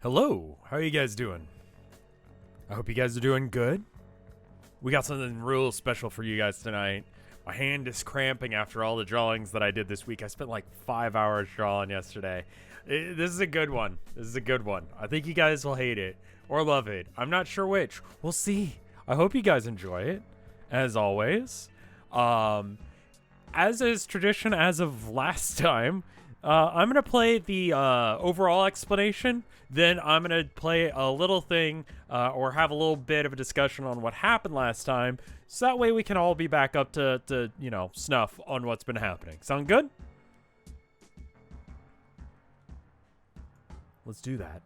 Hello, how are you guys doing? I hope you guys are doing good. We got something real special for you guys tonight. My hand is cramping after all the drawings that I did this week. I spent like 5 hours drawing yesterday. This is a good one. I think you guys will hate it or love it. I'm not sure which. We'll see. I hope you guys enjoy it, as always. As is tradition as of last time, I'm going to play the overall explanation. Then I'm going to play a little thing or have a little bit of a discussion on what happened last time. So that way we can all be back up to snuff on what's been happening. Sound good? Let's do that.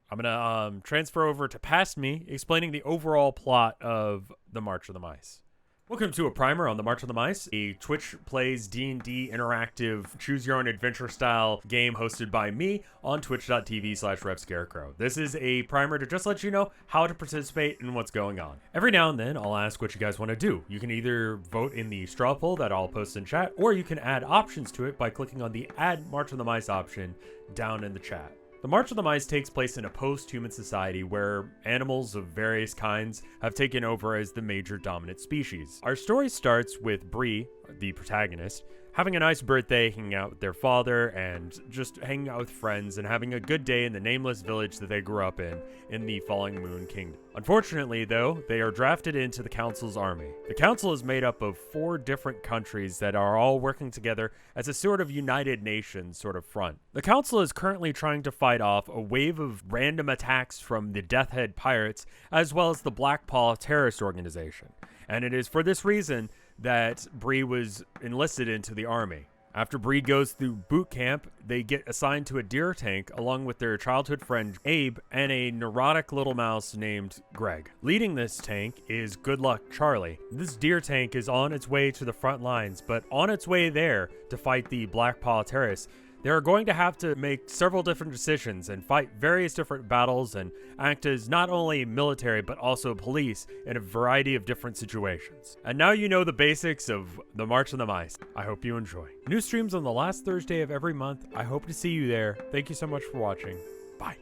I'm going to transfer over to past me, explaining the overall plot of the March of the Mice. Welcome to a primer on the March of the Mice, a Twitch plays D&D interactive choose-your-own-adventure style game hosted by me on twitch.tv/RevScarecrow. This is a primer to just let you know how to participate and what's going on. Every now and then, I'll ask what you guys want to do. You can either vote in the straw poll that I'll post in chat, or you can add options to it by clicking on the Add March of the Mice option down in the chat. The March of the Mice takes place in a post-human society where animals of various kinds have taken over as the major dominant species. Our story starts with Bree, the protagonist, having a nice birthday, hanging out with their father, and just hanging out with friends and having a good day in the nameless village that they grew up in the Falling Moon Kingdom. Unfortunately, though, they are drafted into the Council's army. The Council is made up of 4 different countries that are all working together as a sort of United Nations sort of front. The Council is currently trying to fight off a wave of random attacks from the Death Head pirates, as well as the Black Paw terrorist organization. And it is for this reason that Bree was enlisted into the army. After Bree goes through boot camp, they get assigned to a deer tank along with their childhood friend Abe and a neurotic little mouse named Greg. Leading this tank is Good Luck Charlie. This deer tank is on its way to the front lines, but on its way there to fight the Black Paw terrorists, they are going to have to make several different decisions and fight various different battles and act as not only military but also police in a variety of different situations. And now you know the basics of the March of the Mice. I hope you enjoy. New streams on the last Thursday of every month. I hope to see you there. Thank you so much for watching. Bye.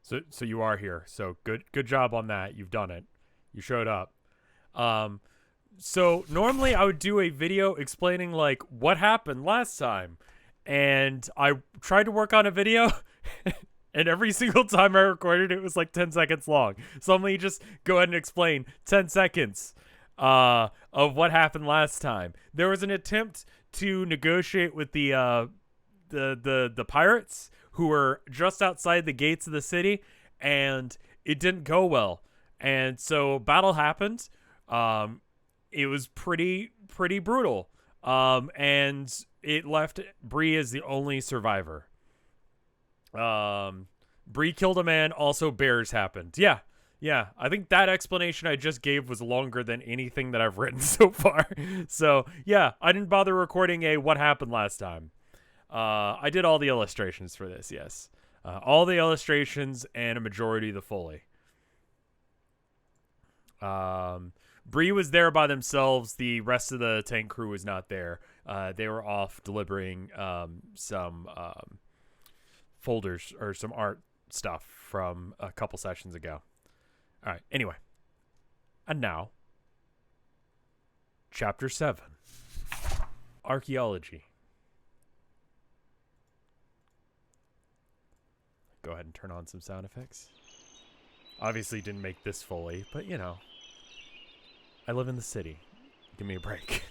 So you are here. So good job on that. You've done it. You showed up. So normally I would do a video explaining like what happened last time. And I tried to work on a video, and every single time I recorded it was like 10 seconds long. So let me just go ahead and explain 10 seconds of what happened last time. There was an attempt to negotiate with the pirates who were just outside the gates of the city, and it didn't go well. And so battle happened. It was pretty brutal. And it left Bree as the only survivor. Bree killed a man, also bears happened. Yeah. I think that explanation I just gave was longer than anything that I've written so far. So, yeah, I didn't bother recording a what happened last time. I did all the illustrations for this, yes. All the illustrations and a majority of the Foley. Bree was there by themselves. The rest of the tank crew was not there. They were off delivering some folders or some art stuff from a couple sessions ago. All right, anyway. And now, Chapter 7. Archaeology. Go ahead and turn on some sound effects. Obviously didn't make this Foley, but you know. I live in the city. Give me a break.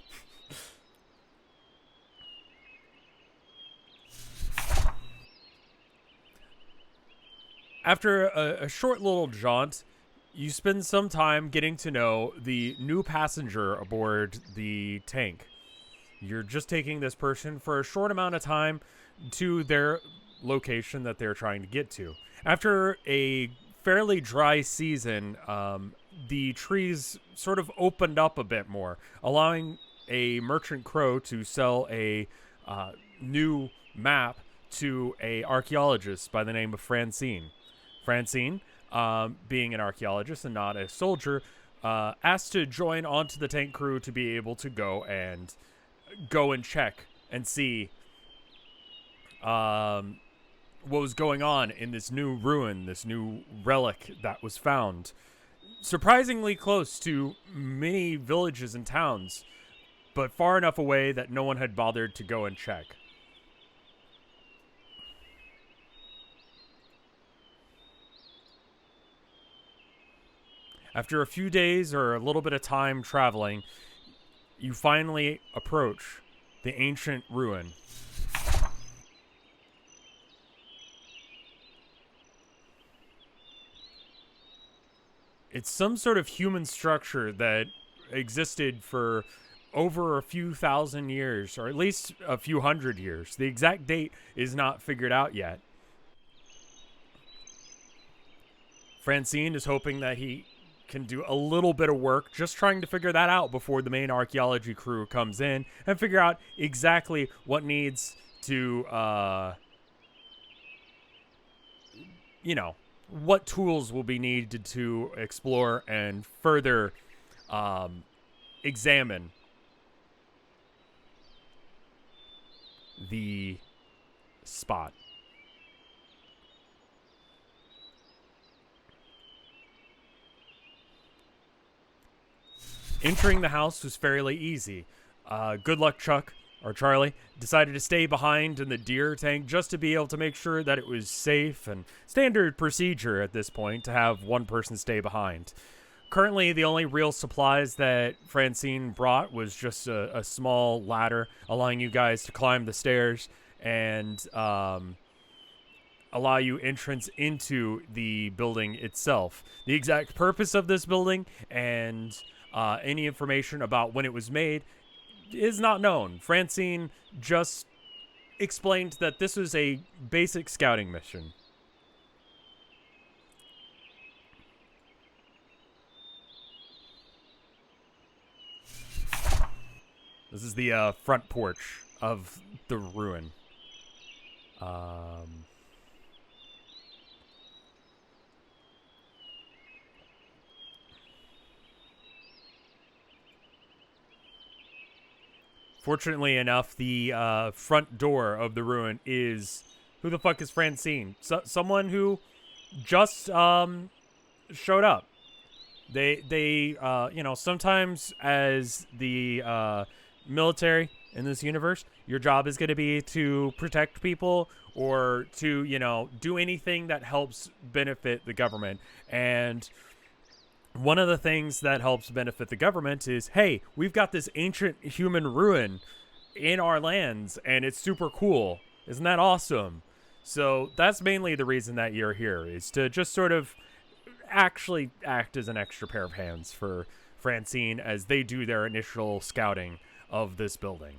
After a short little jaunt, you spend some time getting to know the new passenger aboard the tank. You're just taking this person for a short amount of time to their location that they're trying to get to. After a fairly dry season, the trees sort of opened up a bit more, allowing a merchant crow to sell a new map to a archaeologist by the name of Francine. Francine, being an archaeologist and not a soldier, asked to join onto the tank crew to be able to go and check and see what was going on in this new ruin, this new relic that was found. Surprisingly close to many villages and towns, but far enough away that no one had bothered to go and check. After a few days or a little bit of time traveling, you finally approach the ancient ruin. It's some sort of human structure that existed for over a few thousand years, or at least a few hundred years. The exact date is not figured out yet. Francine is hoping that he can do a little bit of work just trying to figure that out before the main archaeology crew comes in and figure out exactly what needs to, what tools will be needed to explore and further examine the spot. Entering the house was fairly easy. Good luck Chuck, or Charlie, decided to stay behind in the deer tank just to be able to make sure that it was safe, and standard procedure at this point to have one person stay behind. Currently, the only real supplies that Francine brought was just a small ladder, allowing you guys to climb the stairs and allow you entrance into the building itself. The exact purpose of this building and any information about when it was made is not known. Francine just explained that this was a basic scouting mission. This is the front porch of the ruin. Fortunately enough, the front door of the ruin is... Who the fuck is Francine? Someone who just showed up. They sometimes as the military in this universe, your job is going to be to protect people or to, do anything that helps benefit the government. And one of the things that helps benefit the government is, hey, we've got this ancient human ruin in our lands, and it's super cool. Isn't that awesome? So that's mainly the reason that you're here, is to just sort of actually act as an extra pair of hands for Francine as they do their initial scouting of this building.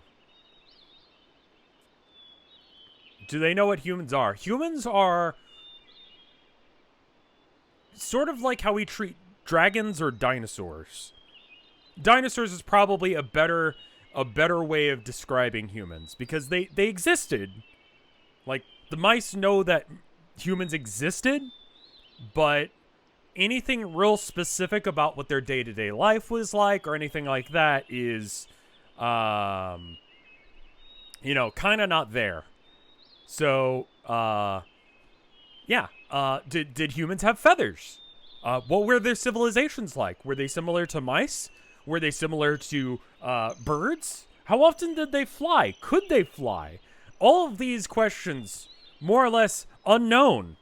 Do they know what humans are? Humans are sort of like how we treat dragons or dinosaurs. Dinosaurs is probably a better way of describing humans, because they existed. Like, the mice know that humans existed, but anything real specific about what their day-to-day life was like or anything like that is kind of not there. So did humans have feathers? What were their civilizations like? Were they similar to mice? Were they similar to birds? How often did they fly? Could they fly? All of these questions, more or less unknown.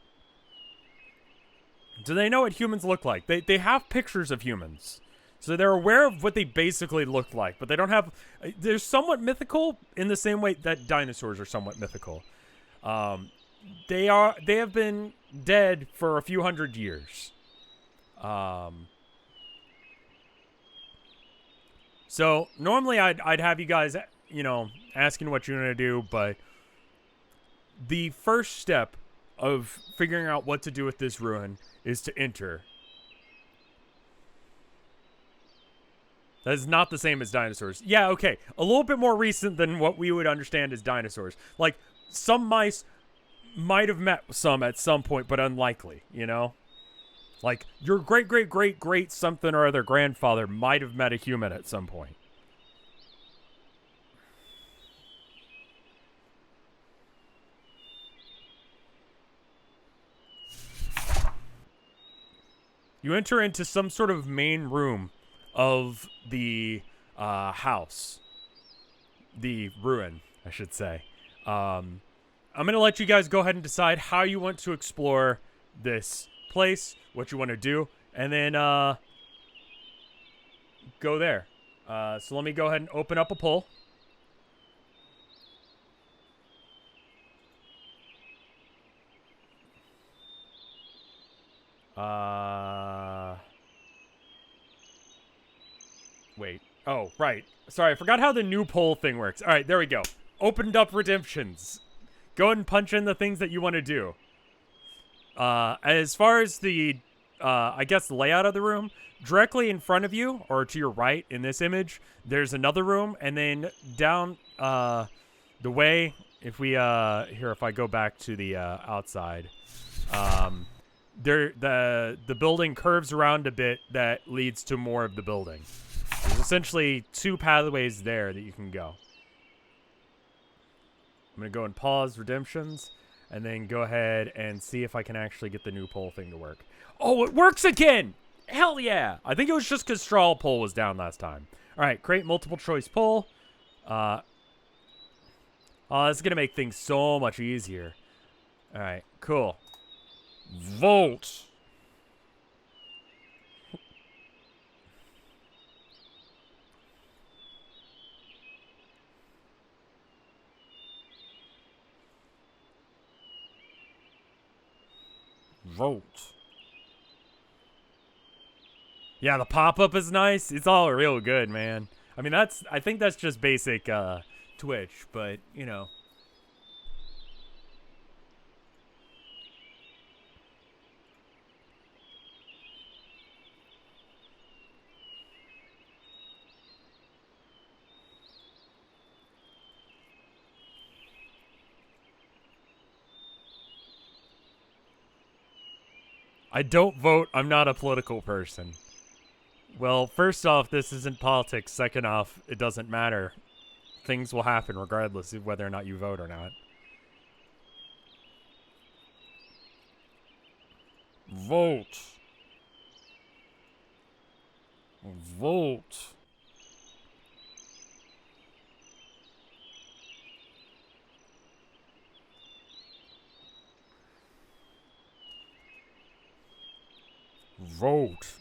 Do they know what humans look like? They have pictures of humans. So they're aware of what they basically look like, but they don't have... They're somewhat mythical in the same way that dinosaurs are somewhat mythical. They have been dead for a few hundred years. So normally I'd have you guys, asking what you're going to do, but the first step of figuring out what to do with this ruin is to enter. That is not the same as dinosaurs. Yeah, okay. A little bit more recent than what we would understand as dinosaurs. Like, some mice might have met some at some point, but unlikely, Like, your great something or other grandfather might have met a human at some point. You enter into some sort of main room of the house. The ruin, I should say. I'm going to let you guys go ahead and decide how you want to explore this place, what you want to do, and then go there. So let me go ahead and open up a poll. Wait. Oh, right. Sorry, I forgot how the new poll thing works. All right, there we go. Opened up redemptions. Go ahead and punch in the things that you want to do. As far as the, I guess, layout of the room, directly in front of you, or to your right in this image, there's another room, and then down the way, if we, here, if I go back to the outside, the building curves around a bit that leads to more of the building. There's essentially 2 pathways there that you can go. I'm going to go and pause redemptions, and then go ahead and see if I can actually get the new poll thing to work. Oh, it works again! Hell yeah! I think it was just because straw poll was down last time. All right, create multiple choice poll. Oh, this is going to make things so much easier. All right, cool. Vote. Vote. Yeah, the pop-up is nice. It's all real good, man. I mean, I think that's just basic Twitch, but, you know. I don't vote. I'm not a political person. Well, first off, this isn't politics. Second off, it doesn't matter. Things will happen regardless of whether or not you vote or not. Vote. Vote. Vote.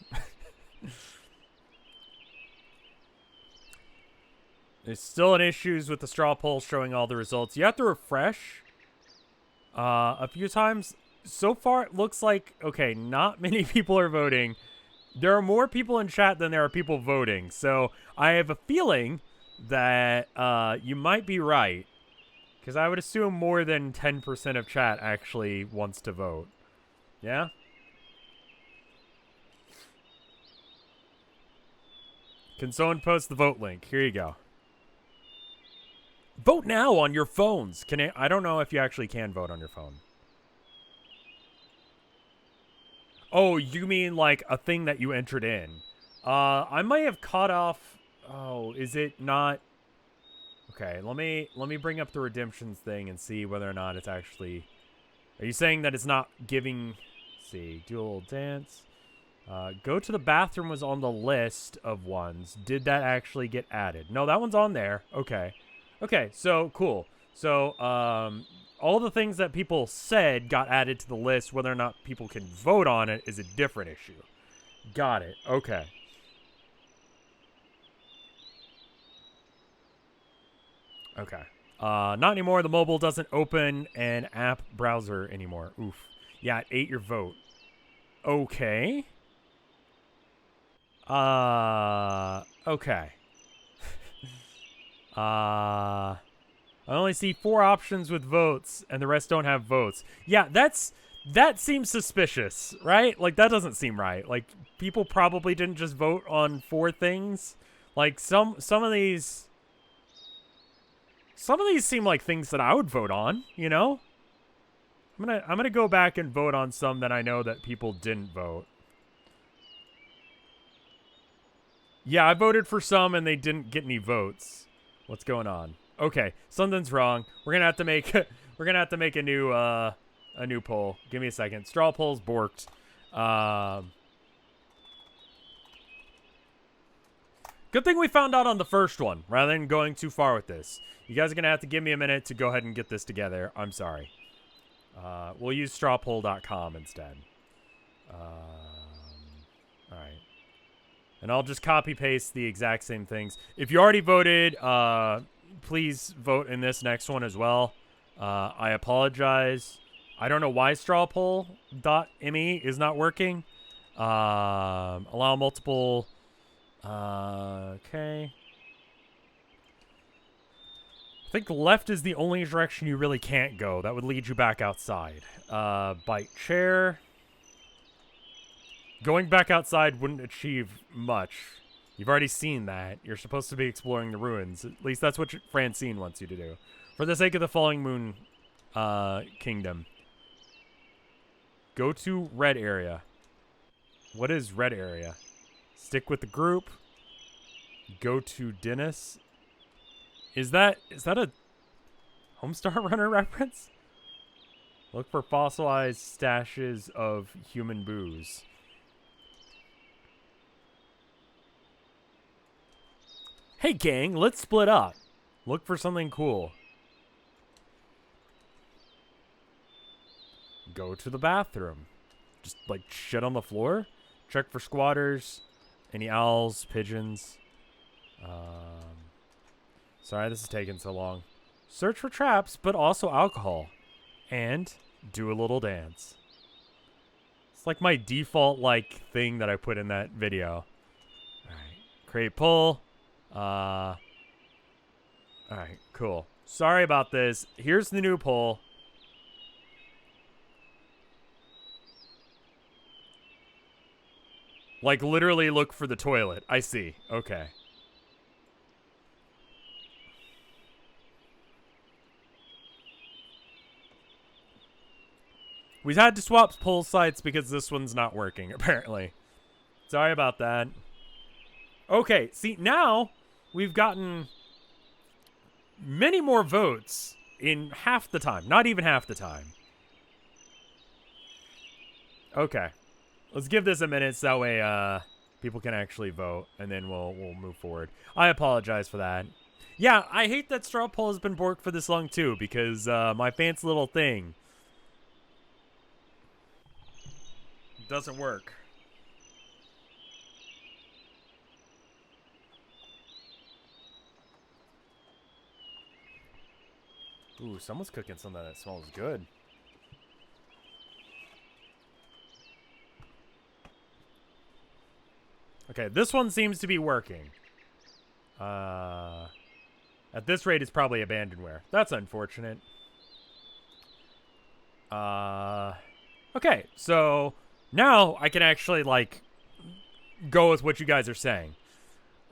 There's still an issues with the straw poll showing all the results. You have to refresh a few times. So far, it looks like, okay, not many people are voting. There are more people in chat than there are people voting. So I have a feeling that you might be right. Because I would assume more than 10% of chat actually wants to vote. Yeah? Can someone post the vote link? Here you go. Vote now on your phones. I don't know if you actually can vote on your phone. Oh, you mean like a thing that you entered in. I might have caught off. Oh, is it not? Okay, let me bring up the redemptions thing and see whether or not it's actually. Are you saying that it's not giving? Let's see, do a little dance. Go to the bathroom was on the list of ones. Did that actually get added? No, that one's on there. Okay. Okay, so cool. So, all the things that people said got added to the list. Whether or not people can vote on it is a different issue. Got it. Okay. Okay. Not anymore. The mobile doesn't open an app browser anymore. Oof. Yeah, it ate your vote. Okay. Okay. I only see 4 options with votes, and the rest don't have votes. Yeah, that seems suspicious, right? Like, that doesn't seem right. Like, people probably didn't just vote on 4 things. Like, some of these seem like things that I would vote on, you know? I'm gonna go back and vote on some that I know that people didn't vote. Yeah, I voted for some and they didn't get any votes. What's going on? Okay, something's wrong. We're gonna have to make a new poll. Give me a second. Straw poll's borked. Good thing we found out on the first one, rather than going too far with this. You guys are going to have to give me a minute to go ahead and get this together. I'm sorry. We'll use strawpoll.com instead. Alright. And I'll just copy-paste the exact same things. If you already voted, please vote in this next one as well. I apologize. I don't know why strawpoll.me is not working. Allow multiple... okay. I think left is the only direction you really can't go. That would lead you back outside. Bite chair. Going back outside wouldn't achieve much. You've already seen that. You're supposed to be exploring the ruins. At least that's what Francine wants you to do. For the sake of the Falling Moon Kingdom. Go to red area. What is red area? Stick with the group. Go to Dennis. Is that a Homestar Runner reference? Look for fossilized stashes of human booze. Hey gang, let's split up. Look for something cool. Go to the bathroom. Just like shit on the floor. Check for squatters. Any owls, pigeons. Sorry this is taking so long. Search for traps, but also alcohol. And do a little dance. It's like my default like thing that I put in that video. Alright. Create pull. Alright, cool. Sorry about this. Here's the new poll. Like, literally look for the toilet. I see. Okay. We've had to swap poll sites because this one's not working, apparently. Sorry about that. Okay, see, now we've gotten many more votes in half the time. Not even half the time. Okay. Let's give this a minute so that way people can actually vote, and then we'll move forward. I apologize for that. Yeah, I hate that straw poll has been borked for this long, too, because my fancy little thing doesn't work. Ooh, someone's cooking something that smells good. Okay, this one seems to be working. At this rate, it's probably abandonware. That's unfortunate. Okay, so now I can actually, like, go with what you guys are saying.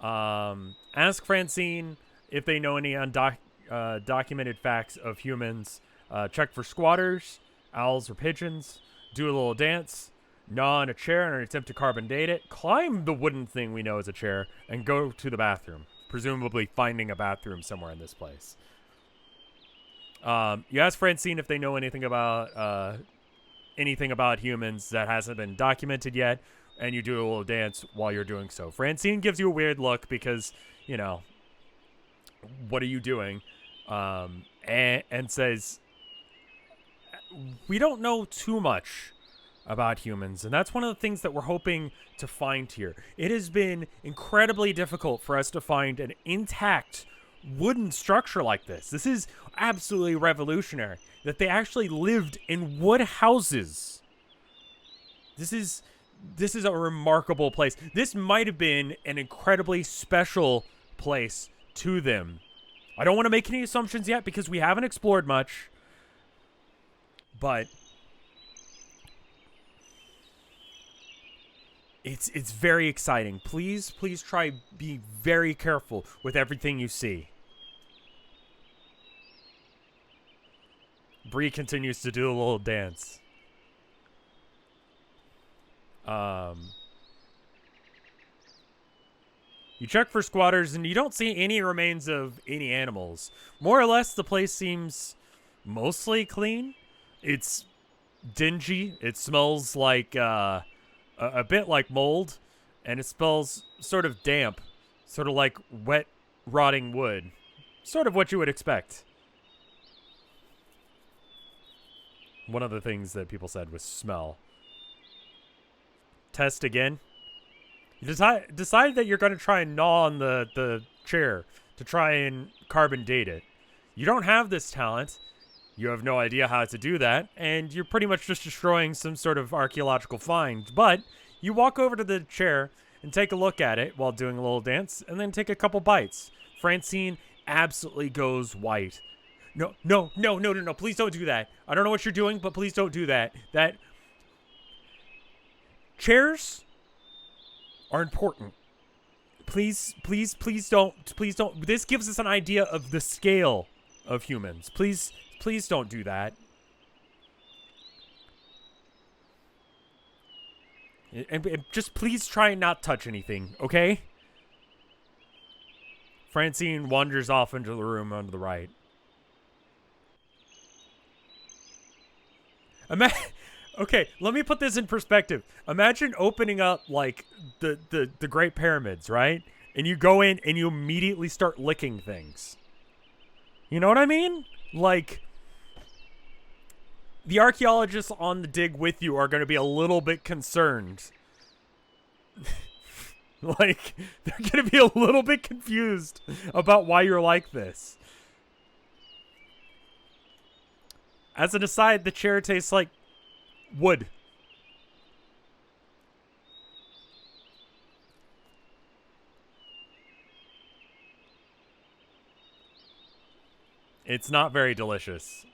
Ask Francine if they know any undocumented facts of humans. Check for squatters, owls, or pigeons. Do a little dance. Gnaw on a chair in an attempt to carbon date it. Climb the wooden thing we know is a chair. And go to the bathroom. Presumably finding a bathroom somewhere in this place. You ask Francine if they know anything about humans that hasn't been documented yet. And you do a little dance while you're doing so. Francine gives you a weird look because, you know, what are you doing? And says, we don't know too much about humans, and that's one of the things that we're hoping to find here. It has been incredibly difficult for us to find an intact wooden structure like this. This is absolutely revolutionary, that they actually lived in wood houses. This is a remarkable place. This might have been an incredibly special place to them. I don't want to make any assumptions yet because we haven't explored much, but it's very exciting. Please try be very careful with everything you see. Bree continues to do a little dance. You check for squatters and you don't see any remains of any animals. More or less, the place seems mostly clean. It's dingy. It smells like a bit like mold, and it smells sort of damp. Sort of like wet, rotting wood. Sort of what you would expect. One of the things that people said was smell. Test again. You decide that you're going to try and gnaw on the chair to try and carbon date it. You don't have this talent. You have no idea how to do that, and you're pretty much just destroying some sort of archaeological find. But you walk over to the chair and take a look at it while doing a little dance, and then take a couple bites. Francine absolutely goes white. No, please don't do that. I don't know what you're doing, but please don't do that. Chairs are important. Please don't. This gives us an idea of the scale of humans. Please don't do that. And just please try and not touch anything, okay? Francine wanders off into the room on the right. Okay, let me put this in perspective. Imagine opening up, like, the Great Pyramids, right? And you go in and you immediately start licking things. You know what I mean? Like, the archaeologists on the dig with you are going to be a little bit concerned. Like, they're going to be a little bit confused about why you're like this. As an aside, the chair tastes like wood. It's not very delicious.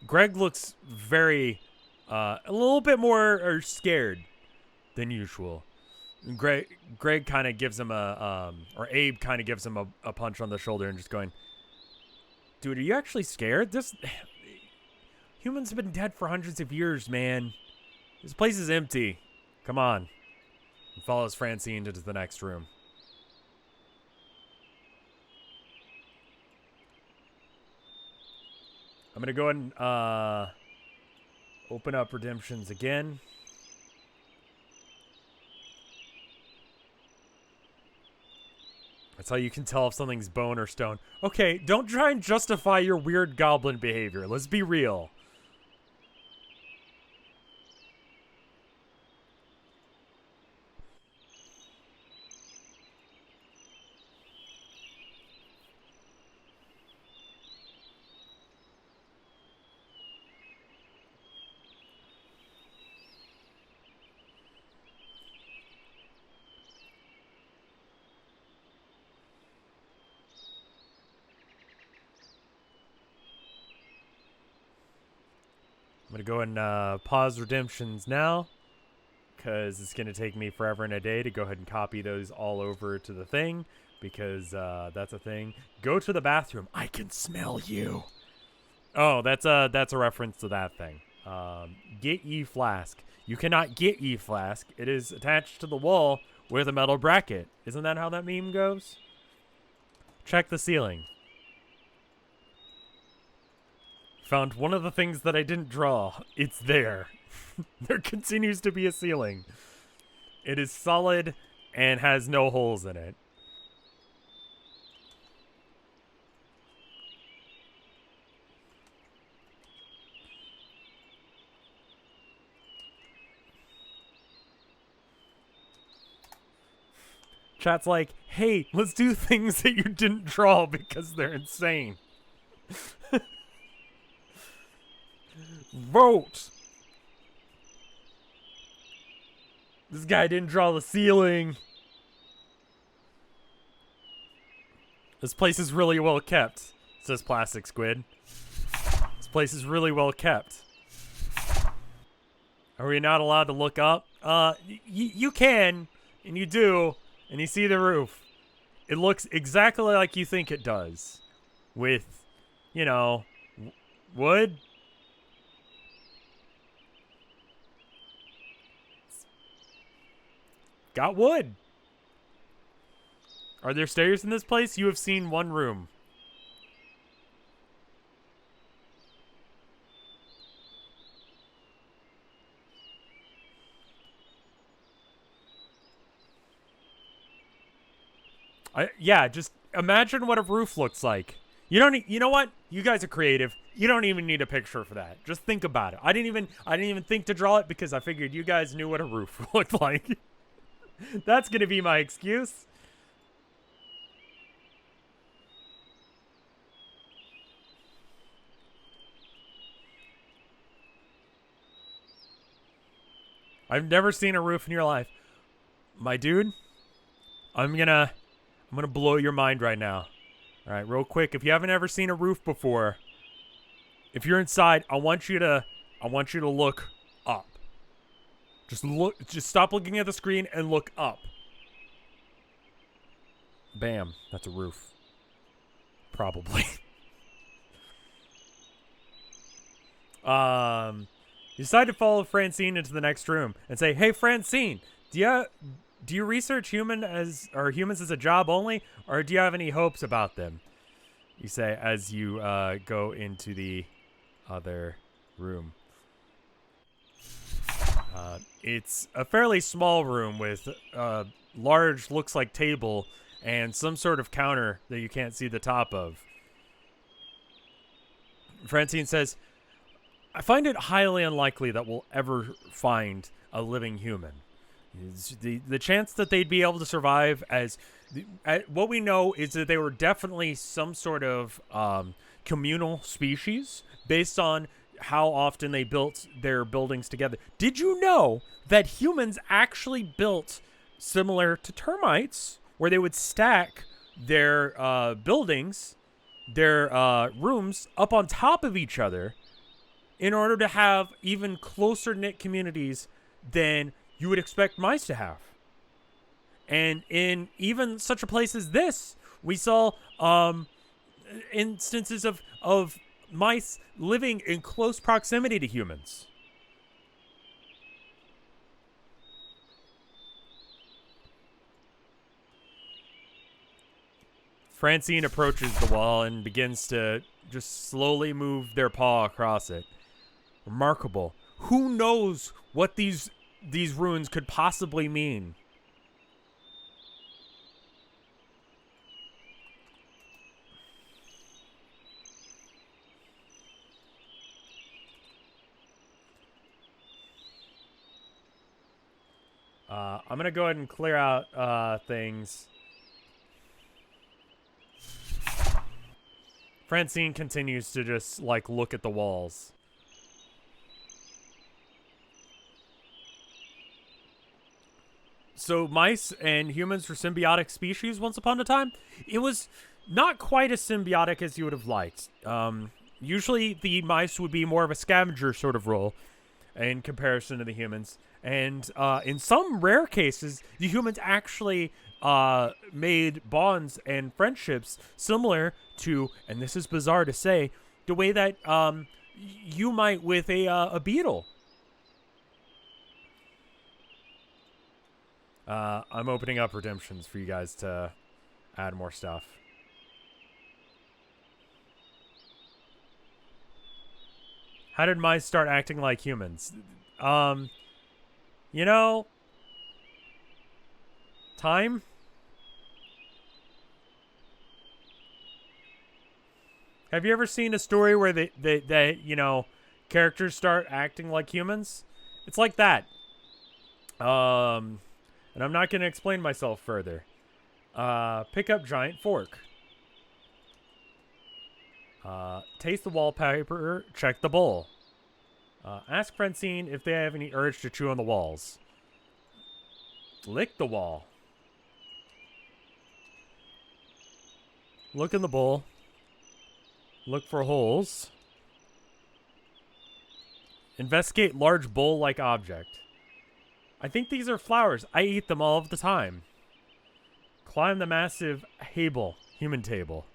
Greg looks very, a little bit more scared than usual. Greg kind of gives him or Abe kind of gives him a punch on the shoulder and just going, dude, are you actually scared? Humans have been dead for hundreds of years, man. This place is empty. Come on. And follows Francine into the next room. I'm going to go ahead and open up Redemptions again. That's how you can tell if something's bone or stone. Okay, don't try and justify your weird goblin behavior. Let's be real. I'm going to go and pause Redemptions now, because it's going to take me forever and a day to go ahead and copy those all over to the thing, because that's a thing. Go to the bathroom. I can smell you. Oh, that's a reference to that thing. Get ye flask. You cannot get ye flask. It is attached to the wall with a metal bracket. Isn't that how that meme goes? Check the ceiling. Found one of the things that I didn't draw. It's there. There continues to be a ceiling. It is solid and has no holes in it. Chat's like, hey, let's do things that you didn't draw because they're insane. Vote! This guy didn't draw the ceiling. This place is really well kept, says Plastic Squid. This place is really well kept. Are we not allowed to look up? You can, and you do, and you see the roof. It looks exactly like you think it does. With, you know, wood. Got wood. Are there stairs in this place? You have seen one room. Yeah, just imagine what a roof looks like. You don't. You know what? You guys are creative. You don't even need a picture for that. Just think about it. I didn't even think to draw it because I figured you guys knew what a roof looked like. That's gonna be my excuse. I've never seen a roof in your life, my dude. I'm gonna blow your mind right now. All right, real quick. If you haven't ever seen a roof before, if you're inside, I want you to look up. Just stop looking at the screen and look up. Bam, that's a roof. Probably. You decide to follow Francine into the next room and say, "Hey, Francine, do you research humans as a job only, or do you have any hopes about them?" You say as you go into the other room. It's a fairly small room with a large, looks like table, and some sort of counter that you can't see the top of. Francine says, "I find it highly unlikely that we'll ever find a living human. The chance that they'd be able to survive what we know is that they were definitely some sort of communal species based on how often they built their buildings together. Did you know that humans actually built similar to termites, where they would stack their buildings, their rooms up on top of each other in order to have even closer knit communities than you would expect mice to have? And in even such a place as this, we saw instances of mice living in close proximity to humans." Francine approaches the wall and begins to just slowly move their paw across it. Remarkable. Who knows what these runes could possibly mean? I'm going to go ahead and clear out things. Francine continues to just, like, look at the walls. So mice and humans were symbiotic species once upon a time. It was not quite as symbiotic as you would have liked. Usually the mice would be more of a scavenger sort of role in comparison to the humans. And in some rare cases, the humans actually made bonds and friendships similar to, and this is bizarre to say, the way that you might with a beetle. I'm opening up redemptions for you guys to add more stuff. How did mice start acting like humans? You know, time? Have you ever seen a story where they characters start acting like humans? It's like that. And I'm not going to explain myself further. Pick up giant fork. Taste the wallpaper. Check the bowl. Ask Francine if they have any urge to chew on the walls. Lick the wall. Look in the bowl. Look for holes. Investigate large bowl-like object. I think these are flowers. I eat them all of the time. Climb the massive human table.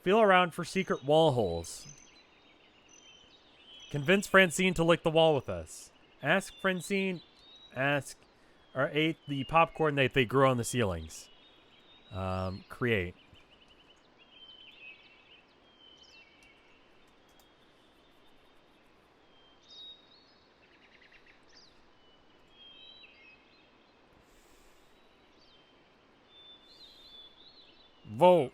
Feel around for secret wall holes. Convince Francine to lick the wall with us. Ask Francine, or ate the popcorn that they grew on the ceilings. Create. Vote.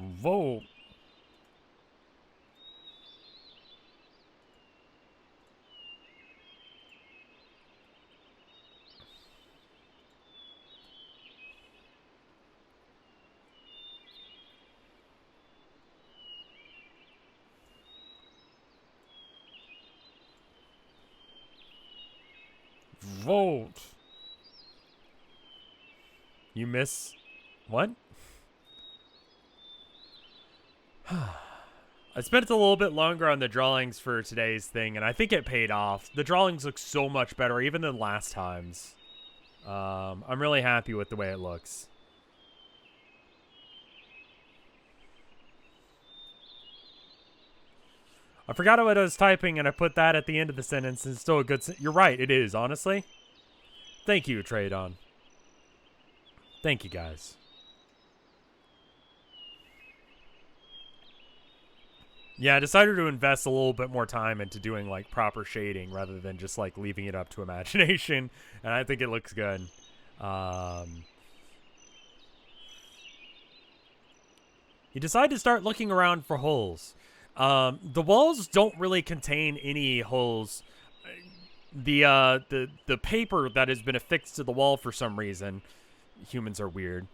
Vote. Vote. You miss what? I spent a little bit longer on the drawings for today's thing, and I think it paid off. The drawings look so much better, even than last time's. I'm really happy with the way it looks. I forgot what I was typing, and I put that at the end of the sentence, and it's still a good You're right, it is, honestly. Thank you, Tradon. Thank you, guys. Yeah, I decided to invest a little bit more time into doing, like, proper shading rather than just, like, leaving it up to imagination, and I think it looks good. You decide to start looking around for holes. The walls don't really contain any holes. The paper that has been affixed to the wall for some reason, humans are weird,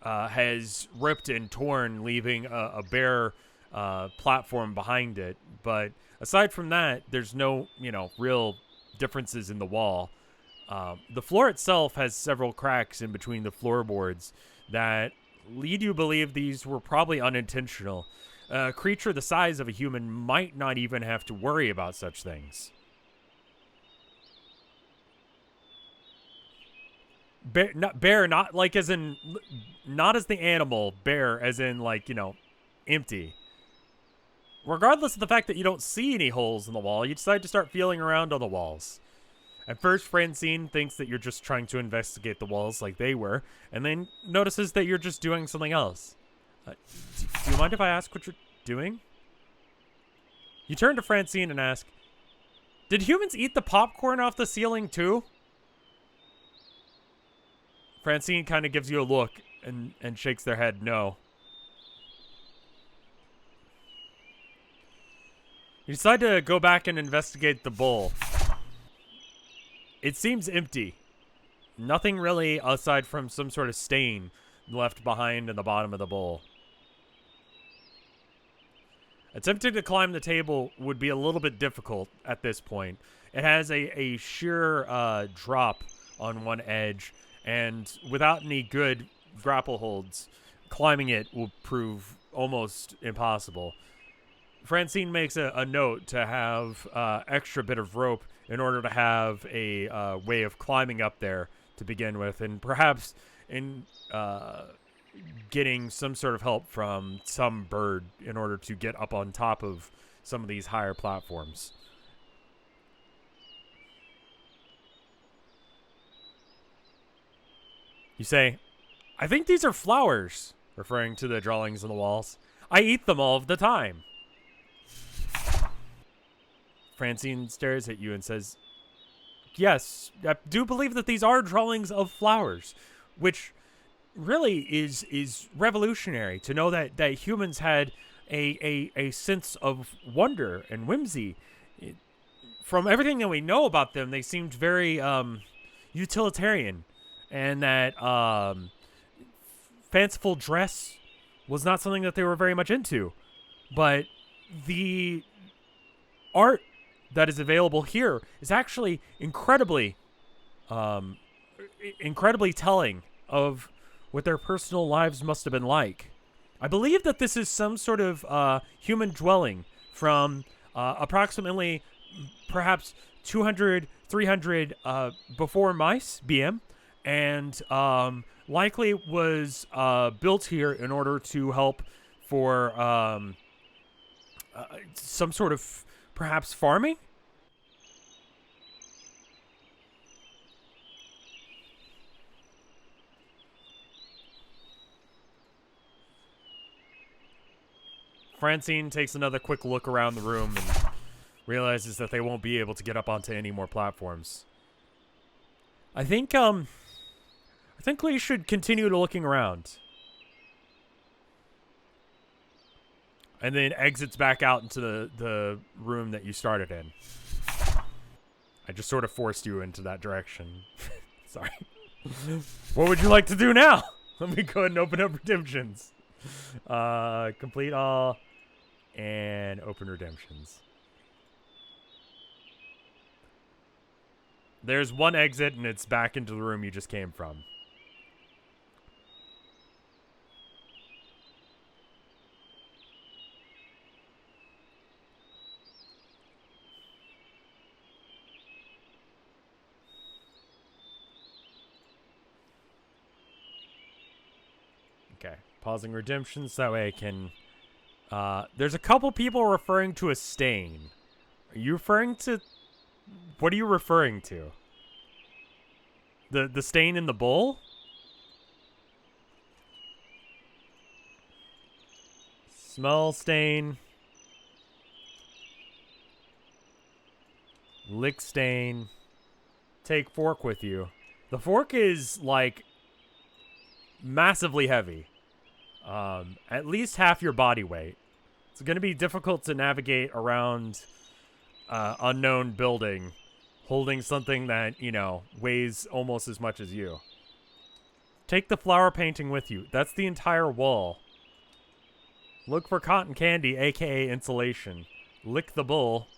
has ripped and torn, leaving a bare platform behind it. But aside from that, there's no, real differences in the wall. The floor itself has several cracks in between the floorboards that lead you to believe these were probably unintentional. A creature the size of a human might not even have to worry about such things. Bare, not like as in, not as the animal, bare as in, like, empty. Regardless of the fact that you don't see any holes in the wall, you decide to start feeling around on the walls. At first, Francine thinks that you're just trying to investigate the walls like they were, and then notices that you're just doing something else. Do you mind if I ask what you're doing? You turn to Francine and ask, did humans eat the popcorn off the ceiling too? Francine kind of gives you a look and shakes their head no. You decide to go back and investigate the bowl. It seems empty. Nothing really aside from some sort of stain left behind in the bottom of the bowl. Attempting to climb the table would be a little bit difficult at this point. It has a sheer drop on one edge, and without any good grapple holds, climbing it will prove almost impossible. Francine makes a note to have extra bit of rope in order to have a way of climbing up there to begin with, and perhaps in getting some sort of help from some bird in order to get up on top of some of these higher platforms. You say, I think these are flowers, referring to the drawings on the walls. I eat them all of the time. Francine stares at you and says, yes, I do believe that these are drawings of flowers, which really is revolutionary to know that humans had a sense of wonder and whimsy. From everything that we know about them, they seemed very utilitarian, and that fanciful dress was not something that they were very much into. But the art that is available here is actually incredibly telling of what their personal lives must have been like. I believe that this is some sort of human dwelling from approximately perhaps 200, 300 before mice, BM, and likely was built here in order to help for some sort of perhaps farming? Francine takes another quick look around the room and realizes that they won't be able to get up onto any more platforms. I think we should continue to looking around. And then exits back out into the room that you started in. I just sort of forced you into that direction. Sorry. What would you like to do now? Let me go ahead and open up redemptions. Complete all and open redemptions. There's one exit and it's back into the room you just came from. Okay, pausing redemptions, that way I can... there's a couple people referring to a stain. Are you referring to... What are you referring to? The stain in the bowl? Smell stain. Lick stain. Take fork with you. The fork is, like, massively heavy. At least half your body weight. It's going to be difficult to navigate around unknown building holding something that, you know, weighs almost as much as you. Take the flower painting with you. That's the entire wall. Look for cotton candy, aka insulation. Lick the bull.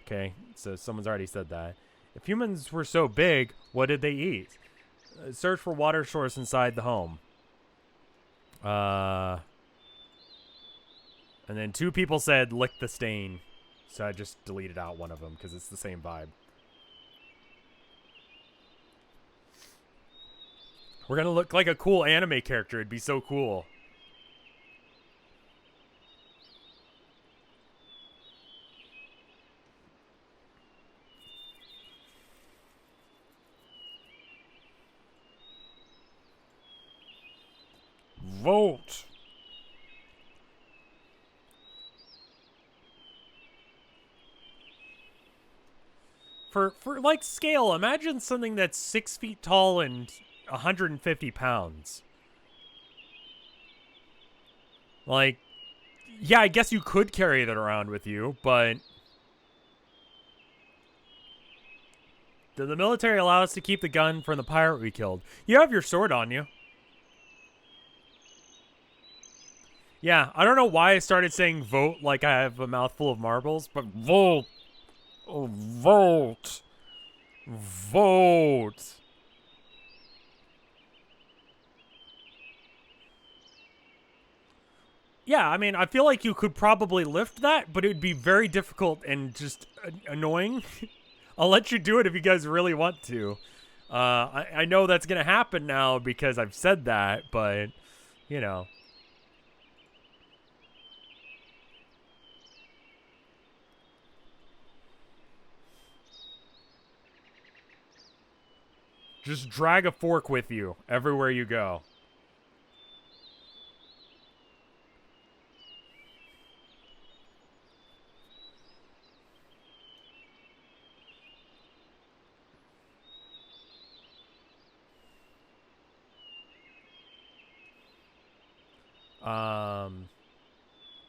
Okay, so someone's already said that. If humans were so big, what did they eat? Search for water source inside the home. And then 2 people said lick the stain. So I just deleted out one of them because it's the same vibe. We're gonna look like a cool anime character. It'd be so cool. Vote. For like scale, imagine something that's 6 feet tall and 150 pounds. Like, yeah, I guess you could carry that around with you, but did the military allow us to keep the gun from the pirate we killed? You have your sword on you. Yeah, I don't know why I started saying vote like I have a mouthful of marbles, but vote. Oh, vote. Vote. Yeah, I mean, I feel like you could probably lift that, but it would be very difficult and just annoying. I'll let you do it if you guys really want to. I know that's going to happen now because I've said that, but, you know. Just drag a fork with you everywhere you go.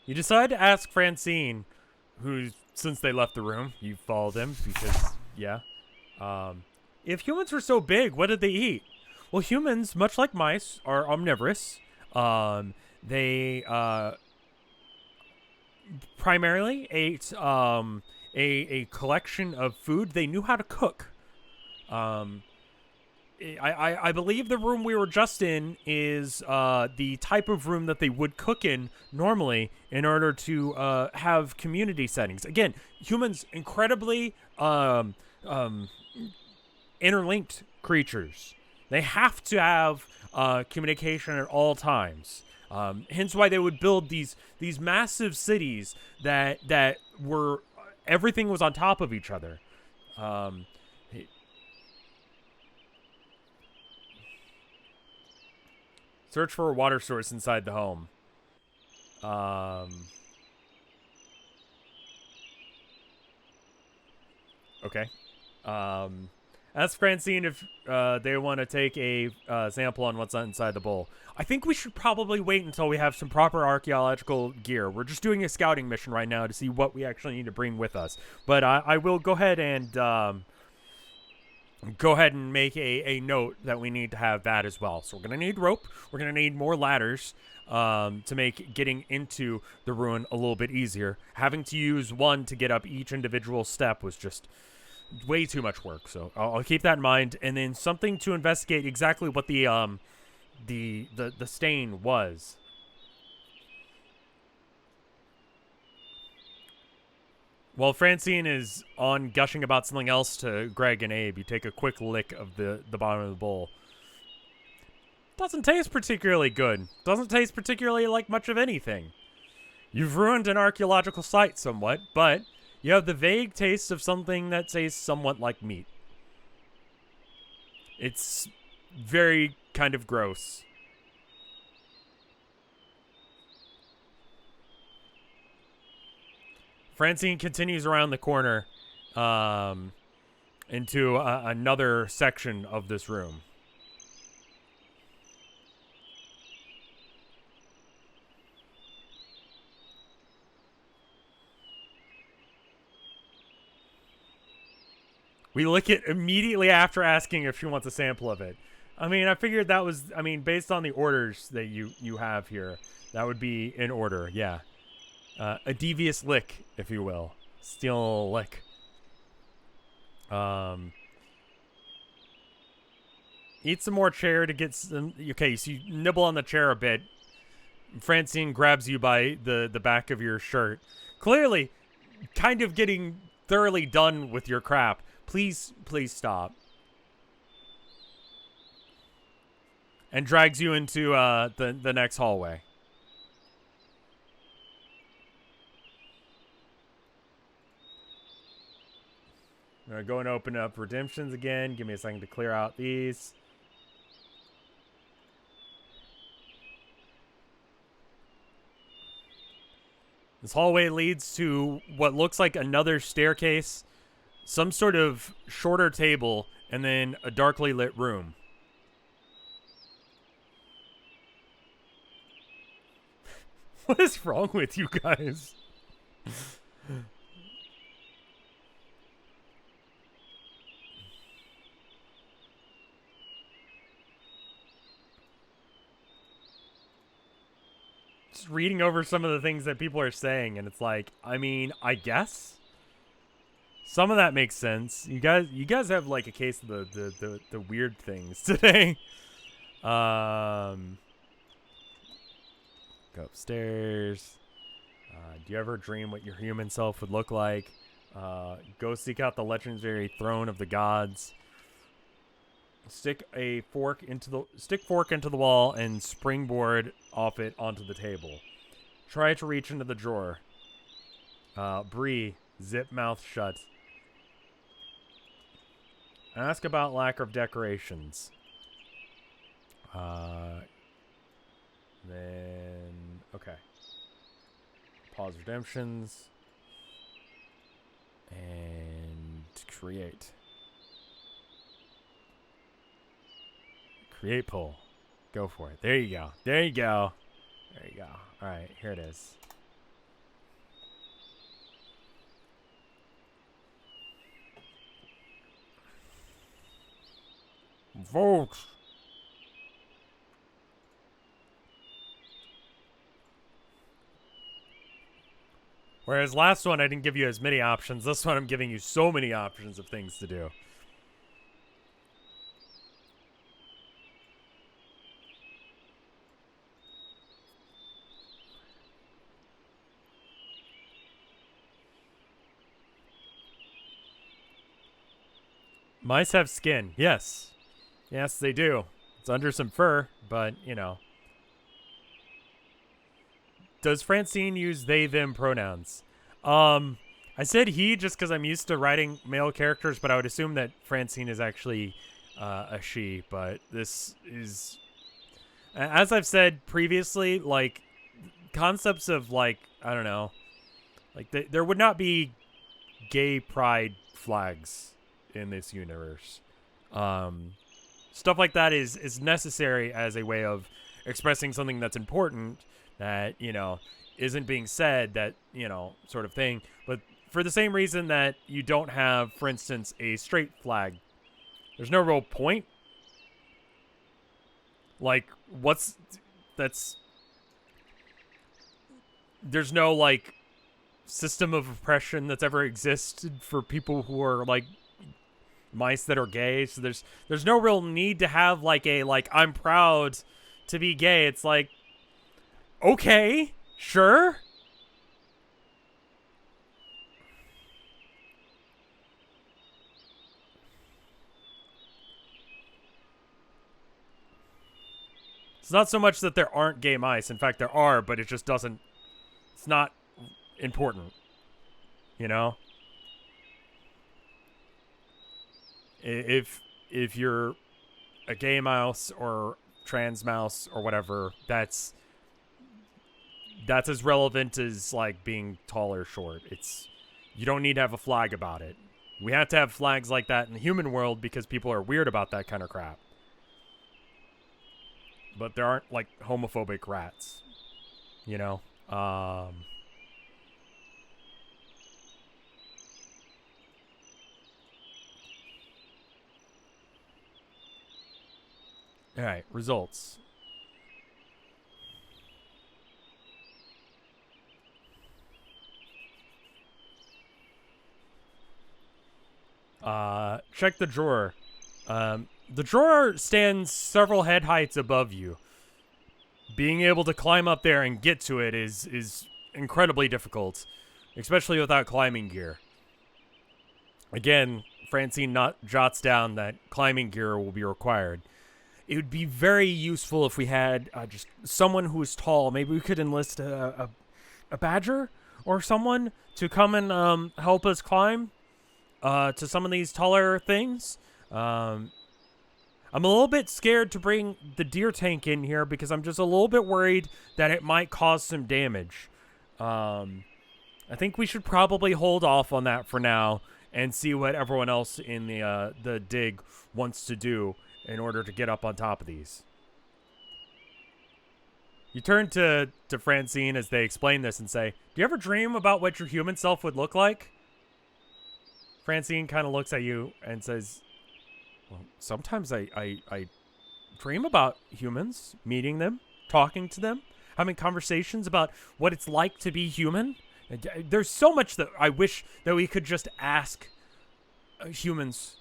You decide to ask Francine, who, since they left the room, you followed him because, yeah. If humans were so big, what did they eat? Well, humans, much like mice, are omnivorous. They primarily ate a collection of food. They knew how to cook. I believe the room we were just in is the type of room that they would cook in normally in order to have community settings. Again, humans incredibly interlinked creatures. They have to have communication at all times. Hence why they would build these massive cities that were everything was on top of each other. Search for a water source inside the home. Okay. Ask Francine if they want to take a sample on what's inside the bowl. I think we should probably wait until we have some proper archaeological gear. We're just doing a scouting mission right now to see what we actually need to bring with us. But I will go ahead and make a note that we need to have that as well. So we're going to need rope. We're going to need more ladders to make getting into the ruin a little bit easier. Having to use one to get up each individual step was just way too much work. So I'll keep that in mind. And then something to investigate exactly what the stain was. While Francine is on gushing about something else to Greg and Abe, you take a quick lick of the bottom of the bowl. Doesn't taste particularly good. Doesn't taste particularly like much of anything. You've ruined an archaeological site somewhat, but you have the vague taste of something that tastes somewhat like meat. It's very kind of gross. Francine continues around the corner into another section of this room. We lick it immediately after asking if she wants a sample of it. I mean, I figured that was, based on the orders that you have here, that would be in order, yeah. A devious lick, if you will. Steal a lick. Eat some more chair to get some... Okay, so you nibble on the chair a bit. Francine grabs you by the back of your shirt. Clearly, kind of getting thoroughly done with your crap. Please stop. And drags you into the next hallway. I'm going to go and open up redemptions again. Give me a second to clear out these. This hallway leads to what looks like another staircase, some sort of shorter table, and then a darkly lit room. What is wrong with you guys? Just reading over some of the things that people are saying, and it's like, I guess some of that makes sense. You guys have like a case of the weird things today. Go upstairs. Do you ever dream what your human self would look like? Go seek out the legendary throne of the gods. Stick fork into the wall and springboard off it onto the table. Try to reach into the drawer. Bree, zip mouth shut. Ask about lack of decorations. Then okay. Pause redemptions and create. Create poll. Go for it. There you go. There you go. There you go. All right, here it is. Vote. Whereas last one, I didn't give you as many options. This one, I'm giving you so many options of things to do. Mice have skin. Yes. Yes, they do. It's under some fur, but, you know. Does Francine use they, them pronouns? I said he just because I'm used to writing male characters, but I would assume that Francine is actually a she. But this is, as I've said previously, like, concepts of, like, I don't know, like, there would not be gay pride flags in this universe. Stuff like that is necessary as a way of expressing something that's important that, you know, isn't being said, that, you know, sort of thing. But for the same reason that you don't have, for instance, a straight flag. There's no real point. Like, there's no, like, system of oppression that's ever existed for people who are, like, mice that are gay. So there's no real need to have, like, I'm proud to be gay. It's like, okay, sure. It's not so much that there aren't gay mice. In fact, there are, but it just doesn't, it's not important, you know? If you're a gay mouse or trans mouse or whatever, that's as relevant as, like, being tall or short. You don't need to have a flag about it. We have to have flags like that in the human world because people are weird about that kind of crap. But there aren't, like, homophobic rats, you know? Alright, results. Check the drawer. The drawer stands several head heights above you. Being able to climb up there and get to it is incredibly difficult, especially without climbing gear. Again, Francine jots down that climbing gear will be required. It would be very useful if we had just someone who is tall. Maybe we could enlist a badger or someone to come and help us climb to some of these taller things. I'm a little bit scared to bring the deer tank in here because I'm just a little bit worried that it might cause some damage. I think we should probably hold off on that for now and see what everyone else in the dig wants to do in order to get up on top of these. You turn to Francine as they explain this and say, "Do you ever dream about what your human self would look like?" Francine kind of looks at you and says, "Well, sometimes I dream about humans, meeting them, talking to them, having conversations about what it's like to be human. There's so much that I wish that we could just ask humans.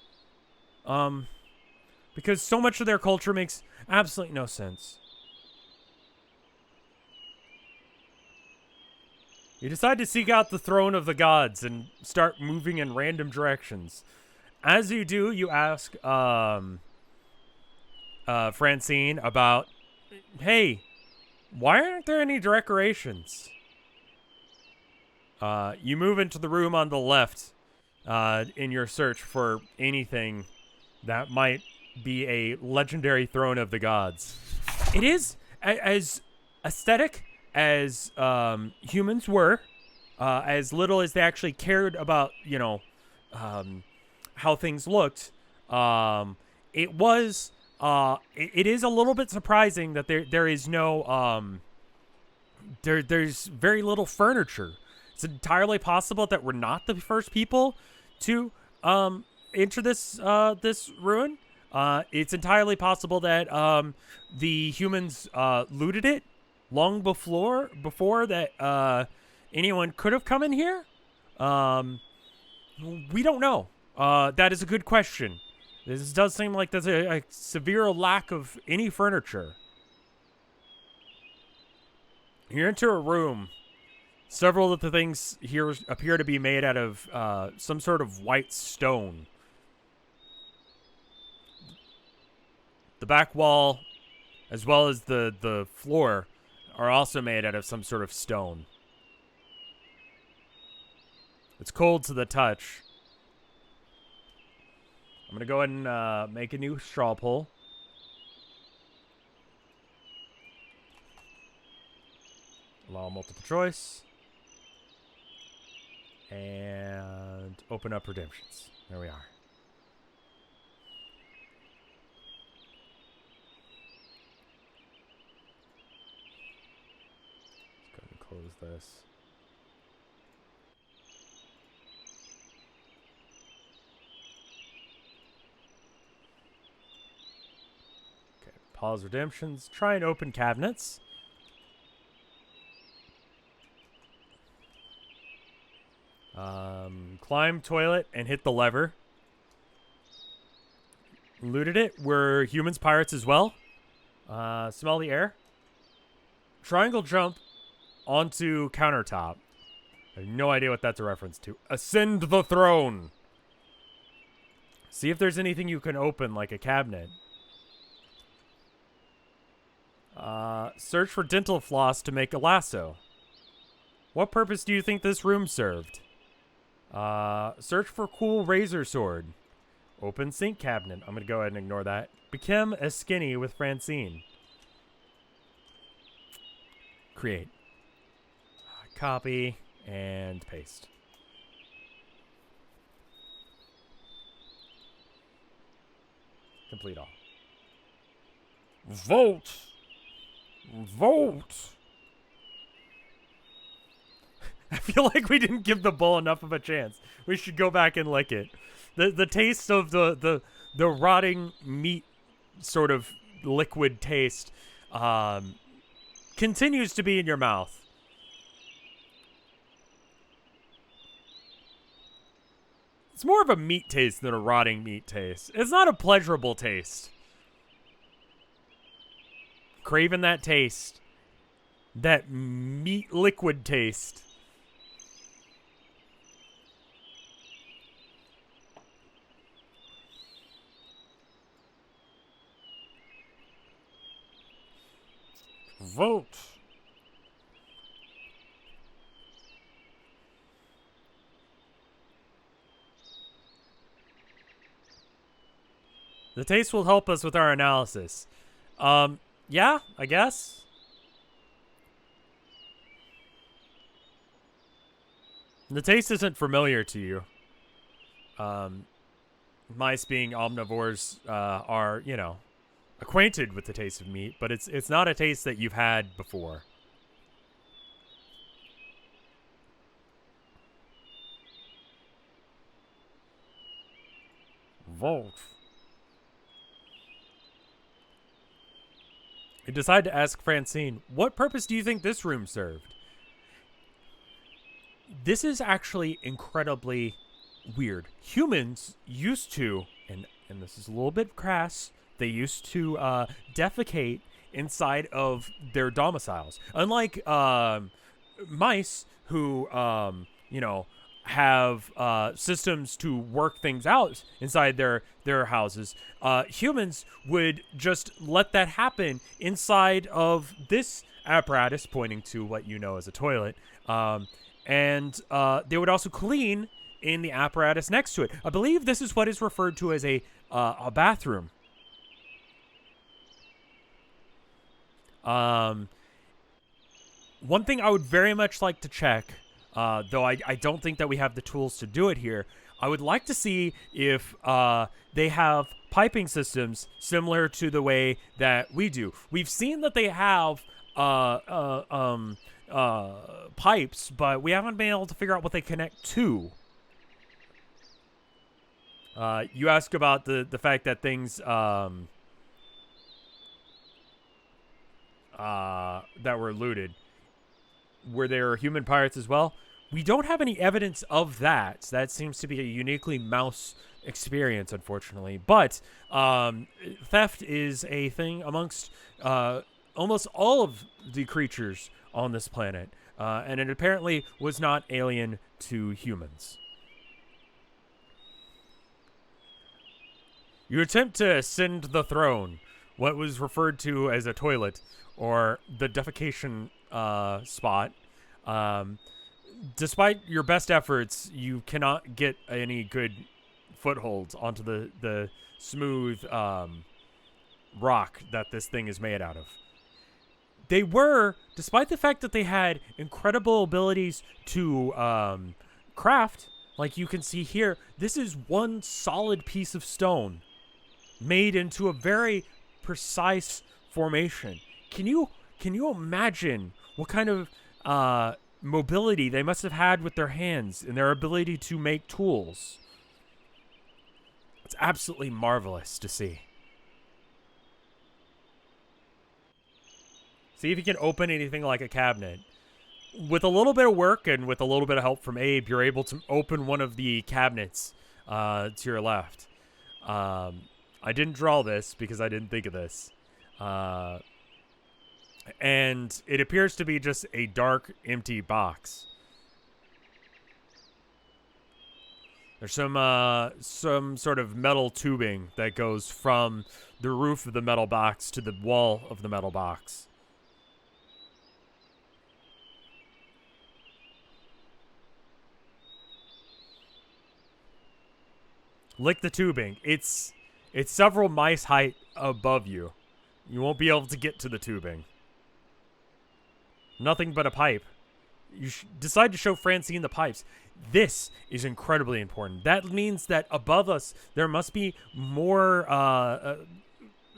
Because so much of their culture makes absolutely no sense." You decide to seek out the throne of the gods and start moving in random directions. As you do, you ask Francine about, "Hey, why aren't there any decorations?" You move into the room on the left in your search for anything that might be a legendary throne of the gods. It is as aesthetic as humans were, as little as they actually cared about, you know, how things looked. It is a little bit surprising that there is no there's very little furniture. It's entirely possible that we're not the first people to enter this ruin. It's entirely possible that the humans looted it long before that anyone could have come in here. We don't know. That is a good question. This does seem like there's a severe lack of any furniture. You enter a room. Several of the things here appear to be made out of some sort of white stone. The back wall, as well as the floor, are also made out of some sort of stone. It's cold to the touch. I'm going to go ahead and make a new straw poll. Allow multiple choice. And open up redemptions. There we are. close this. Okay, pause redemptions. Try and open cabinets. Climb toilet and hit the lever. Looted it. We're humans, pirates as well. Smell the air. Triangle jump onto countertop. I have no idea what that's a reference to. Ascend the throne. See if there's anything you can open, like a cabinet. Search for dental floss to make a lasso. What purpose do you think this room served? Search for cool razor sword. Open sink cabinet. I'm going to go ahead and ignore that. Become a skinny with Francine. Create. Copy and paste. Complete all. Vote! Vote! I feel like we didn't give the bull enough of a chance. We should go back and lick it. The taste of the rotting meat sort of liquid taste continues to be in your mouth. It's more of a meat taste than a rotting meat taste. It's not a pleasurable taste. Craving that taste. That meat liquid taste. Vote. The taste will help us with our analysis. Yeah, I guess. The taste isn't familiar to you. Mice being omnivores are, you know, acquainted with the taste of meat, but it's not a taste that you've had before. Vote. You decide to ask Francine, what purpose do you think this room served? This is actually incredibly weird. Humans used to, and this is a little bit crass, they used to defecate inside of their domiciles. Unlike mice who, you know, have systems to work things out inside their houses, humans would just let that happen inside of this apparatus, pointing to what you know as a toilet. And they would also clean in the apparatus next to it. I believe this is what is referred to as a bathroom. One thing I would very much like to check, though I don't think that we have the tools to do it here, I would like to see if they have piping systems similar to the way that we do. We've seen that they have pipes, but we haven't been able to figure out what they connect to. You ask about the fact that things that were looted, were there human pirates as well? We don't have any evidence of that. That seems to be a uniquely mouse experience, unfortunately. But theft is a thing amongst almost all of the creatures on this planet, and it apparently was not alien to humans. You attempt to ascend the throne, what was referred to as a toilet, or the defecation spot. Despite your best efforts, you cannot get any good footholds onto the smooth rock that this thing is made out of. They were, despite the fact that they had incredible abilities to craft, like you can see here, this is one solid piece of stone made into a very precise formation. Can you imagine what kind of mobility they must have had with their hands and their ability to make tools. It's absolutely marvelous to see. See if you can open anything like a cabinet. With a little bit of work and with a little bit of help from Abe, you're able to open one of the cabinets to your left. I didn't draw this because I didn't think of this. And it appears to be just a dark, empty box. There's some sort of metal tubing that goes from the roof of the metal box to the wall of the metal box. Lick the tubing. It's several mice height above you. You won't be able to get to the tubing. Nothing but a pipe. You decide to show Francine the pipes. This is incredibly important. That means that above us, there must be more...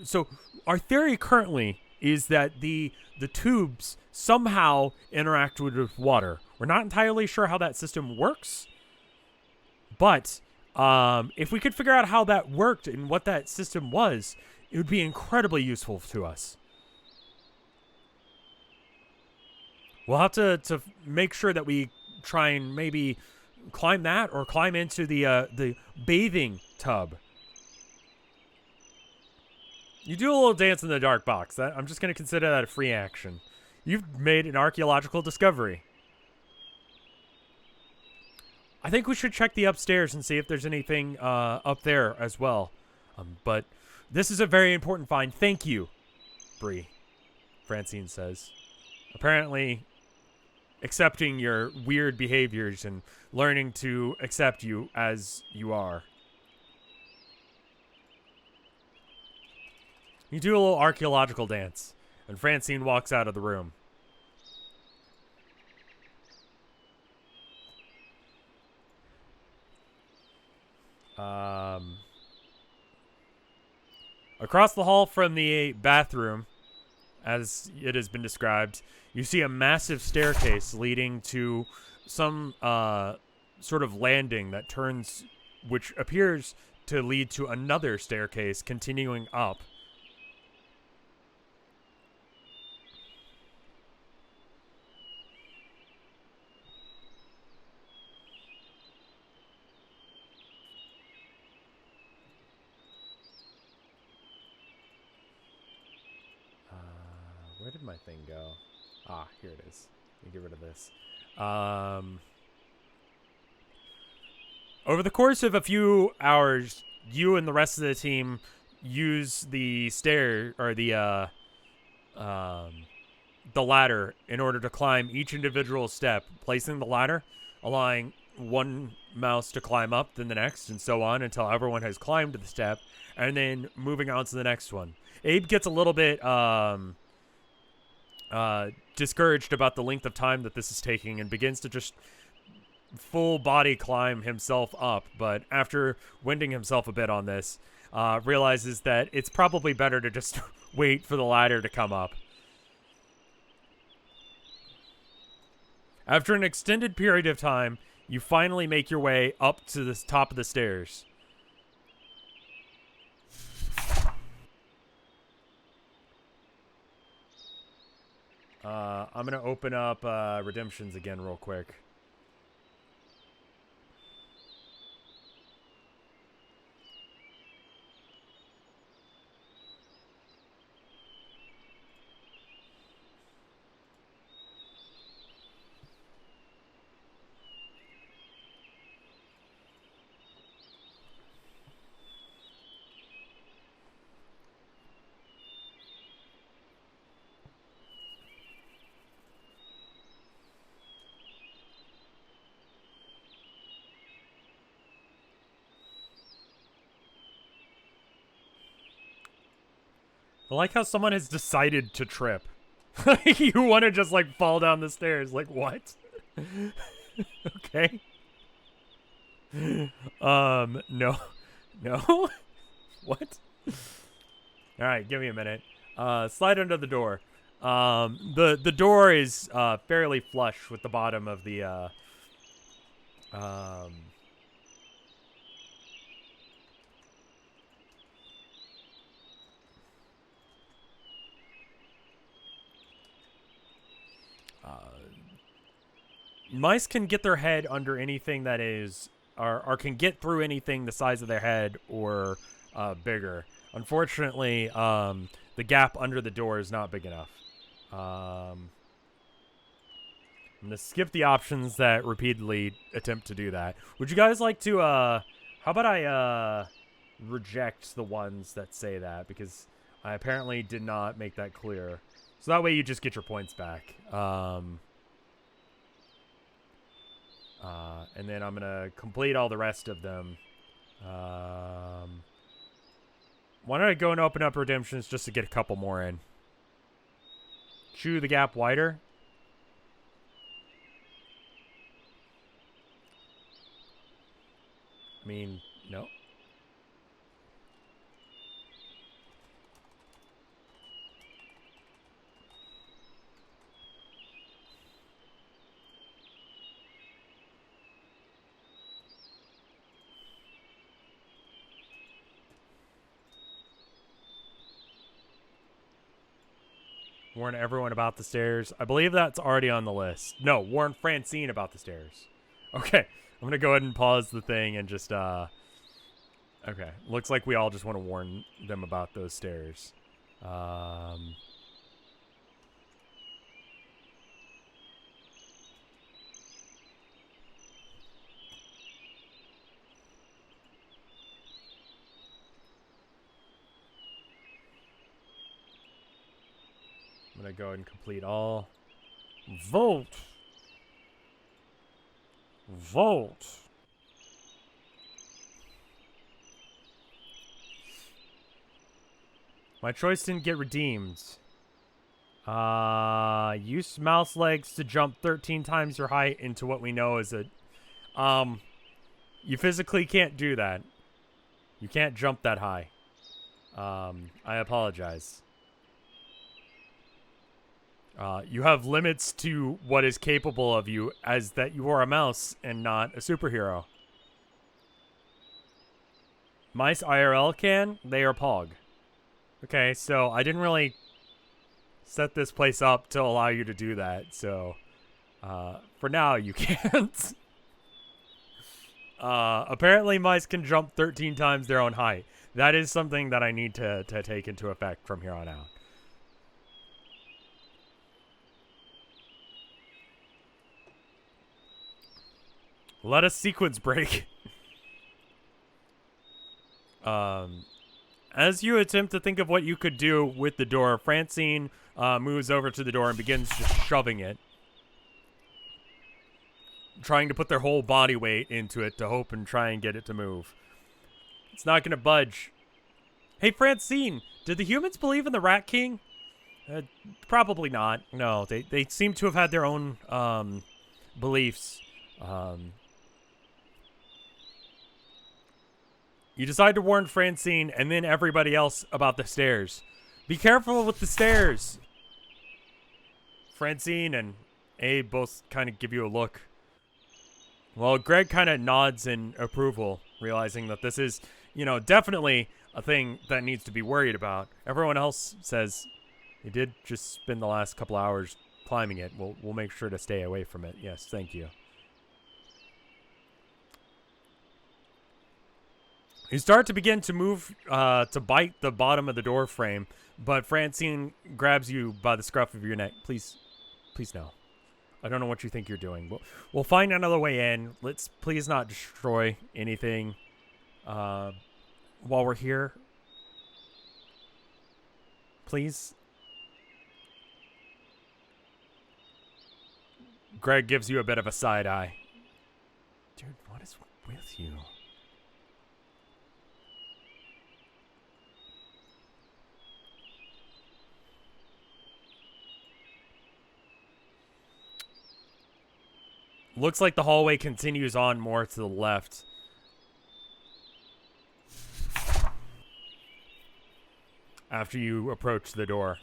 so our theory currently is that the tubes somehow interact with water. We're not entirely sure how that system works. But if we could figure out how that worked and what that system was, it would be incredibly useful to us. We'll have to make sure that we try and maybe climb that or climb into the bathing tub. You do a little dance in the dark box. I'm just going to consider that a free action. You've made an archaeological discovery. I think we should check the upstairs and see if there's anything up there as well. But this is a very important find. Thank you, Bree, Francine says. Apparently accepting your weird behaviors and learning to accept you as you are. You do a little archaeological dance, and Francine walks out of the room. Across the hall from the bathroom, as it has been described, you see a massive staircase leading to some sort of landing that turns, which appears to lead to another staircase continuing up. Where did my thing go? Ah, here it is. Let me get rid of this. Over the course of a few hours, you and the rest of the team use the stair or the ladder in order to climb each individual step, placing the ladder, allowing one mouse to climb up, then the next, and so on until everyone has climbed the step, and then moving on to the next one. Abe gets a little bit discouraged about the length of time that this is taking and begins to just full body climb himself up, but after winding himself a bit on this, realizes that it's probably better to just wait for the ladder to come up. After an extended period of time, you finally make your way up to the top of the stairs. I'm going to open up Redemptions again real quick. I like how someone has decided to trip. You want to just, like, fall down the stairs. Like, what? Okay. No. No? What? Alright, give me a minute. Slide under the door. The door is fairly flush with the bottom of the mice can get their head under anything that is, or can get through anything the size of their head or bigger. Unfortunately, the gap under the door is not big enough. I'm gonna skip the options that repeatedly attempt to do that. Would you guys like to, how about I reject the ones that say that, because I apparently did not make that clear. So that way you just get your points back. And then I'm gonna complete all the rest of them. Why don't I go and open up redemptions just to get a couple more in? Chew the gap wider. I mean, no. Warn everyone about the stairs. I believe that's already on the list. No, warn Francine about the stairs. Okay, I'm going to go ahead and pause the thing and just, okay. Looks like we all just want to warn them about those stairs. I'm going to go ahead and complete all. Vote! Vote! My choice didn't get redeemed. Use mouse legs to jump 13 times your height into what we know is a... You physically can't do that. You can't jump that high. I apologize. You have limits to what is capable of you, as that you are a mouse and not a superhero. Mice IRL can, they are Pog. Okay, so I didn't really set this place up to allow you to do that, so for now you can't. Apparently mice can jump 13 times their own height. That is something that I need to take into effect from here on out. Let us sequence break. As you attempt to think of what you could do with the door, Francine moves over to the door and begins just shoving it. Trying to put their whole body weight into it to hope and try and get it to move. It's not going to budge. Hey, Francine, did the humans believe in the Rat King? Probably not. No, they seem to have had their own beliefs. You decide to warn Francine and then everybody else about the stairs. Be careful with the stairs. Francine and Abe both kind of give you a look. Well, Greg kind of nods in approval, realizing that this is, you know, definitely a thing that needs to be worried about. Everyone else says, he did just spend the last couple hours climbing it. We'll make sure to stay away from it. Yes, thank you. You start to begin to move to bite the bottom of the door frame, but Francine grabs you by the scruff of your neck. Please no. I don't know what you think you're doing. We'll find another way in. Let's please not destroy anything while we're here. Please. Greg gives you a bit of a side eye. Dude, what is with you? Looks like the hallway continues on more to the left. After you approach the door.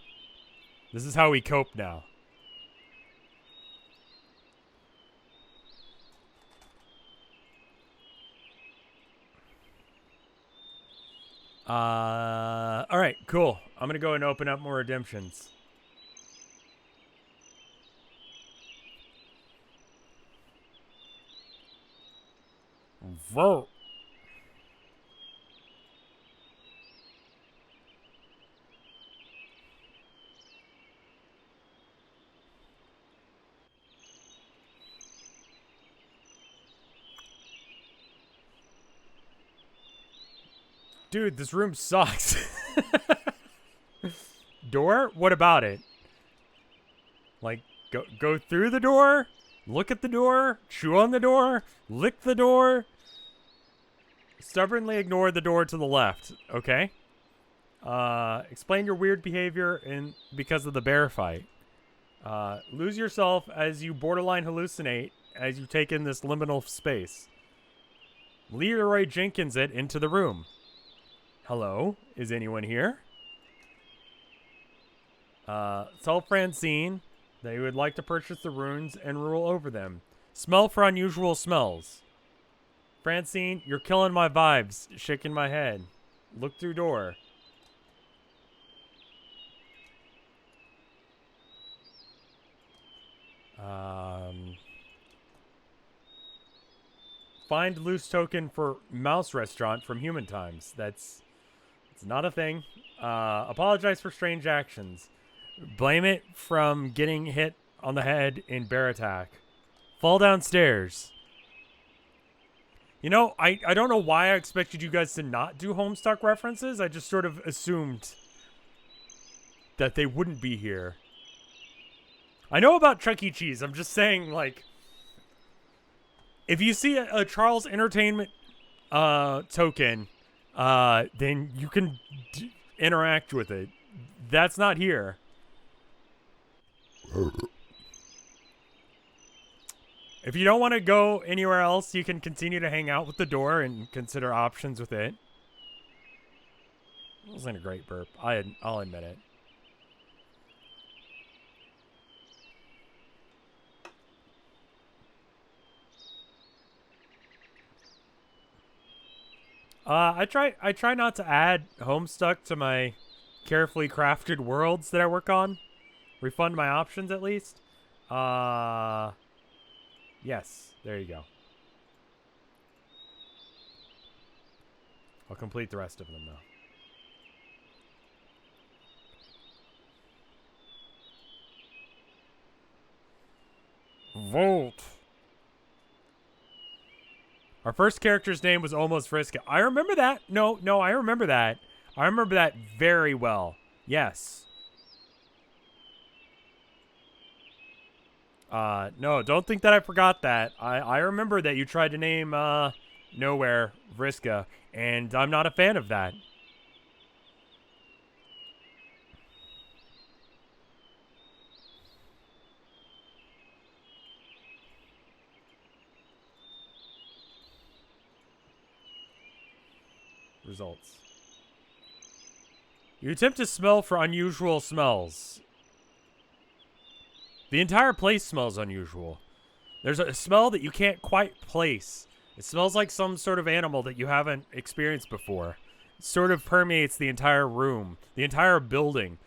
This is how we cope now. All right, cool. I'm gonna go and open up more redemptions. Vote. Dude, this room sucks. Door? What about it? Like, go through the door? Look at the door? Chew on the door? Lick the door? Stubbornly ignore the door to the left. Okay. Explain your weird behavior because of the bear fight. Lose yourself as you borderline hallucinate as you take in this liminal space. Leroy Jenkins it into the room. Hello? Is anyone here? Tell Francine that you would like to purchase the runes and rule over them. Smell for unusual smells. Francine, you're killing my vibes. Shaking my head. Look through door. Find loose token for mouse restaurant from human times. It's not a thing. Apologize for strange actions. Blame it from getting hit on the head in bear attack. Fall downstairs. You know, I don't know why I expected you guys to not do Homestuck references. I just sort of assumed that they wouldn't be here. I know about Chuck E. Cheese. I'm just saying, like, if you see a Charles Entertainment token, then you can interact with it. That's not here. If you don't want to go anywhere else, you can continue to hang out with the door and consider options with it. It wasn't a great burp. I'll admit it. I try not to add Homestuck to my carefully crafted worlds that I work on. Refund my options at least. Yes, there you go. I'll complete the rest of them though. Volt. Our first character's name was almost Friska. I remember that. No, I remember that. I remember that very well. Yes. No, don't think that I forgot that. I remember that you tried to name, Nowhere Vriska, and I'm not a fan of that. Results. You attempt to smell for unusual smells. The entire place smells unusual. There's a smell that you can't quite place. It smells like some sort of animal that you haven't experienced before. It sort of permeates the entire room, the entire building.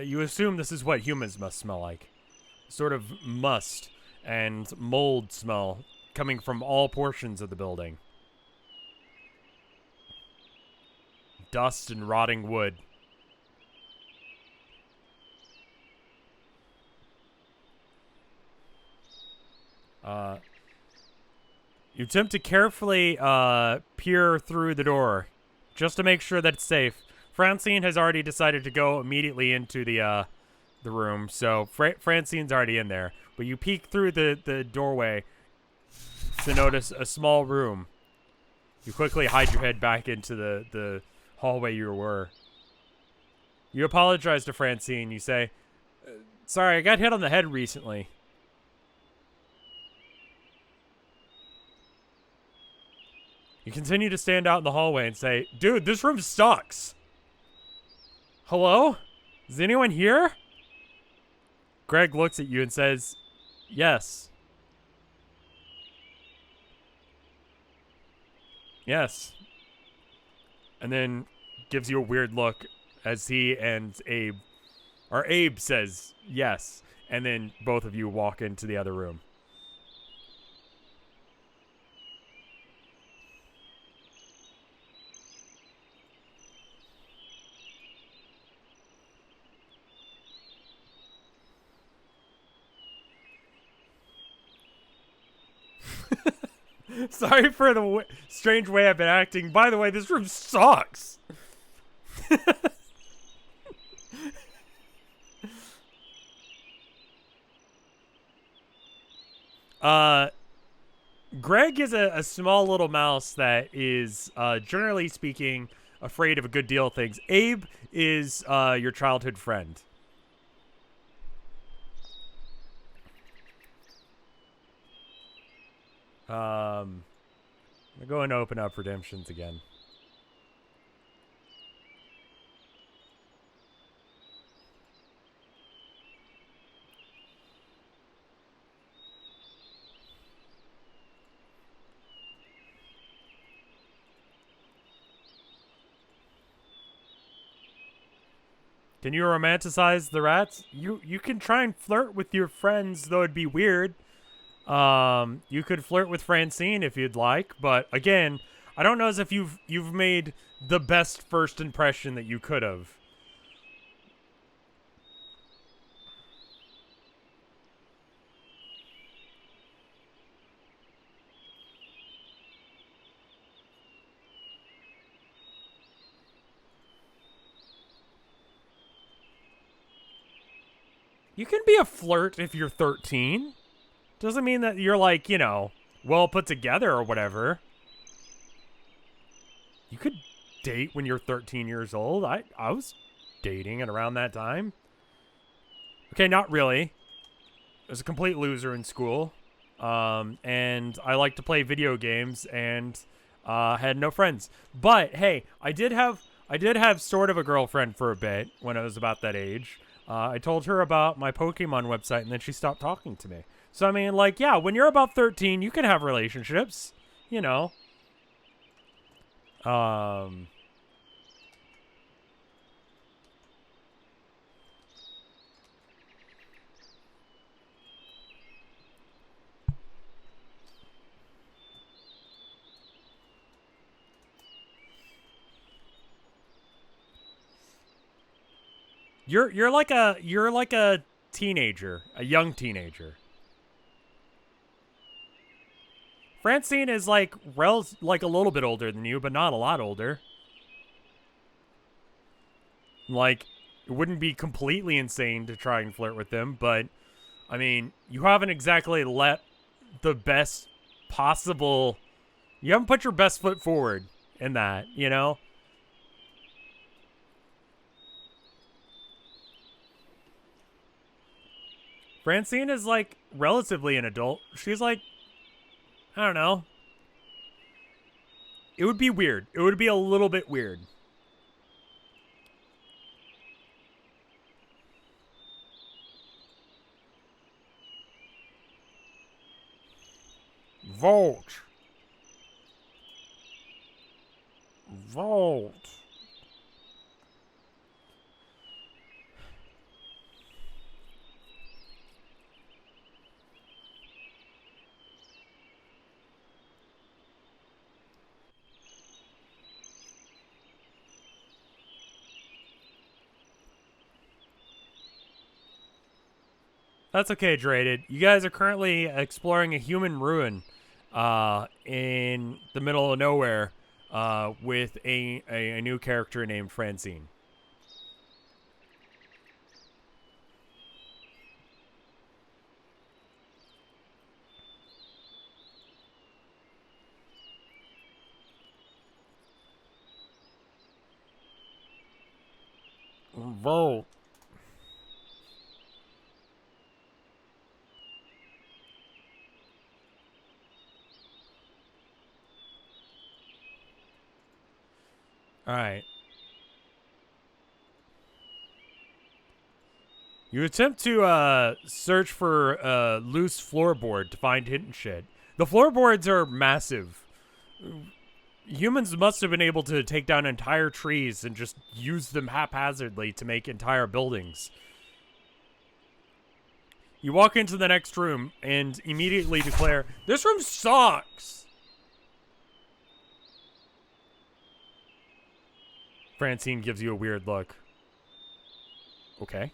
You assume this is what humans must smell like. Sort of must and mold smell coming from all portions of the building. Dust and rotting wood. You attempt to carefully peer through the door, just to make sure that it's safe. Francine has already decided to go immediately into the room, so Francine's already in there. But you peek through the doorway to notice a small room. You quickly hide your head back into the hallway you were. You apologize to Francine. You say, "Sorry, I got hit on the head recently." You continue to stand out in the hallway and say, "Dude, this room sucks. Hello? Is anyone here?" Greg looks at you and says, yes. Yes. And then gives you a weird look as he and Abe, or Abe says yes. And then both of you walk into the other room. Sorry for the strange way I've been acting. By the way, this room sucks. Greg is a small little mouse that is, generally speaking, afraid of a good deal of things. Abe is your childhood friend. I'm going to open up redemptions again. Can you romanticize the rats? You can try and flirt with your friends, though it'd be weird. You could flirt with Francine if you'd like, but again, I don't know as if you've made the best first impression that you could have. You can be a flirt if you're 13. Doesn't mean that you're like, you know, well put together or whatever. You could date when you're 13 years old. I was dating at around that time. Okay, not really. I was a complete loser in school. And I like to play video games and had no friends. But hey, I did have sort of a girlfriend for a bit when I was about that age. I told her about my Pokemon website, and then she stopped talking to me. So, I mean, like, yeah, when you're about 13, you can have relationships, you know. You're like a teenager, a young teenager. Francine is like like a little bit older than you, but not a lot older. Like, it wouldn't be completely insane to try and flirt with them, but I mean, you haven't exactly let the best possible. You haven't put your best foot forward in that, you know? Francine is like relatively an adult. She's like, I don't know. It would be weird. It would be a little bit weird. Volt. Volt. That's okay, Draded. You guys are currently exploring a human ruin in the middle of nowhere with a new character named Francine. Volt. All right. You attempt to search for a loose floorboard to find hidden shit. The floorboards are massive. Humans must have been able to take down entire trees and just use them haphazardly to make entire buildings. You walk into the next room and immediately declare, "This room sucks!" Francine gives you a weird look. Okay.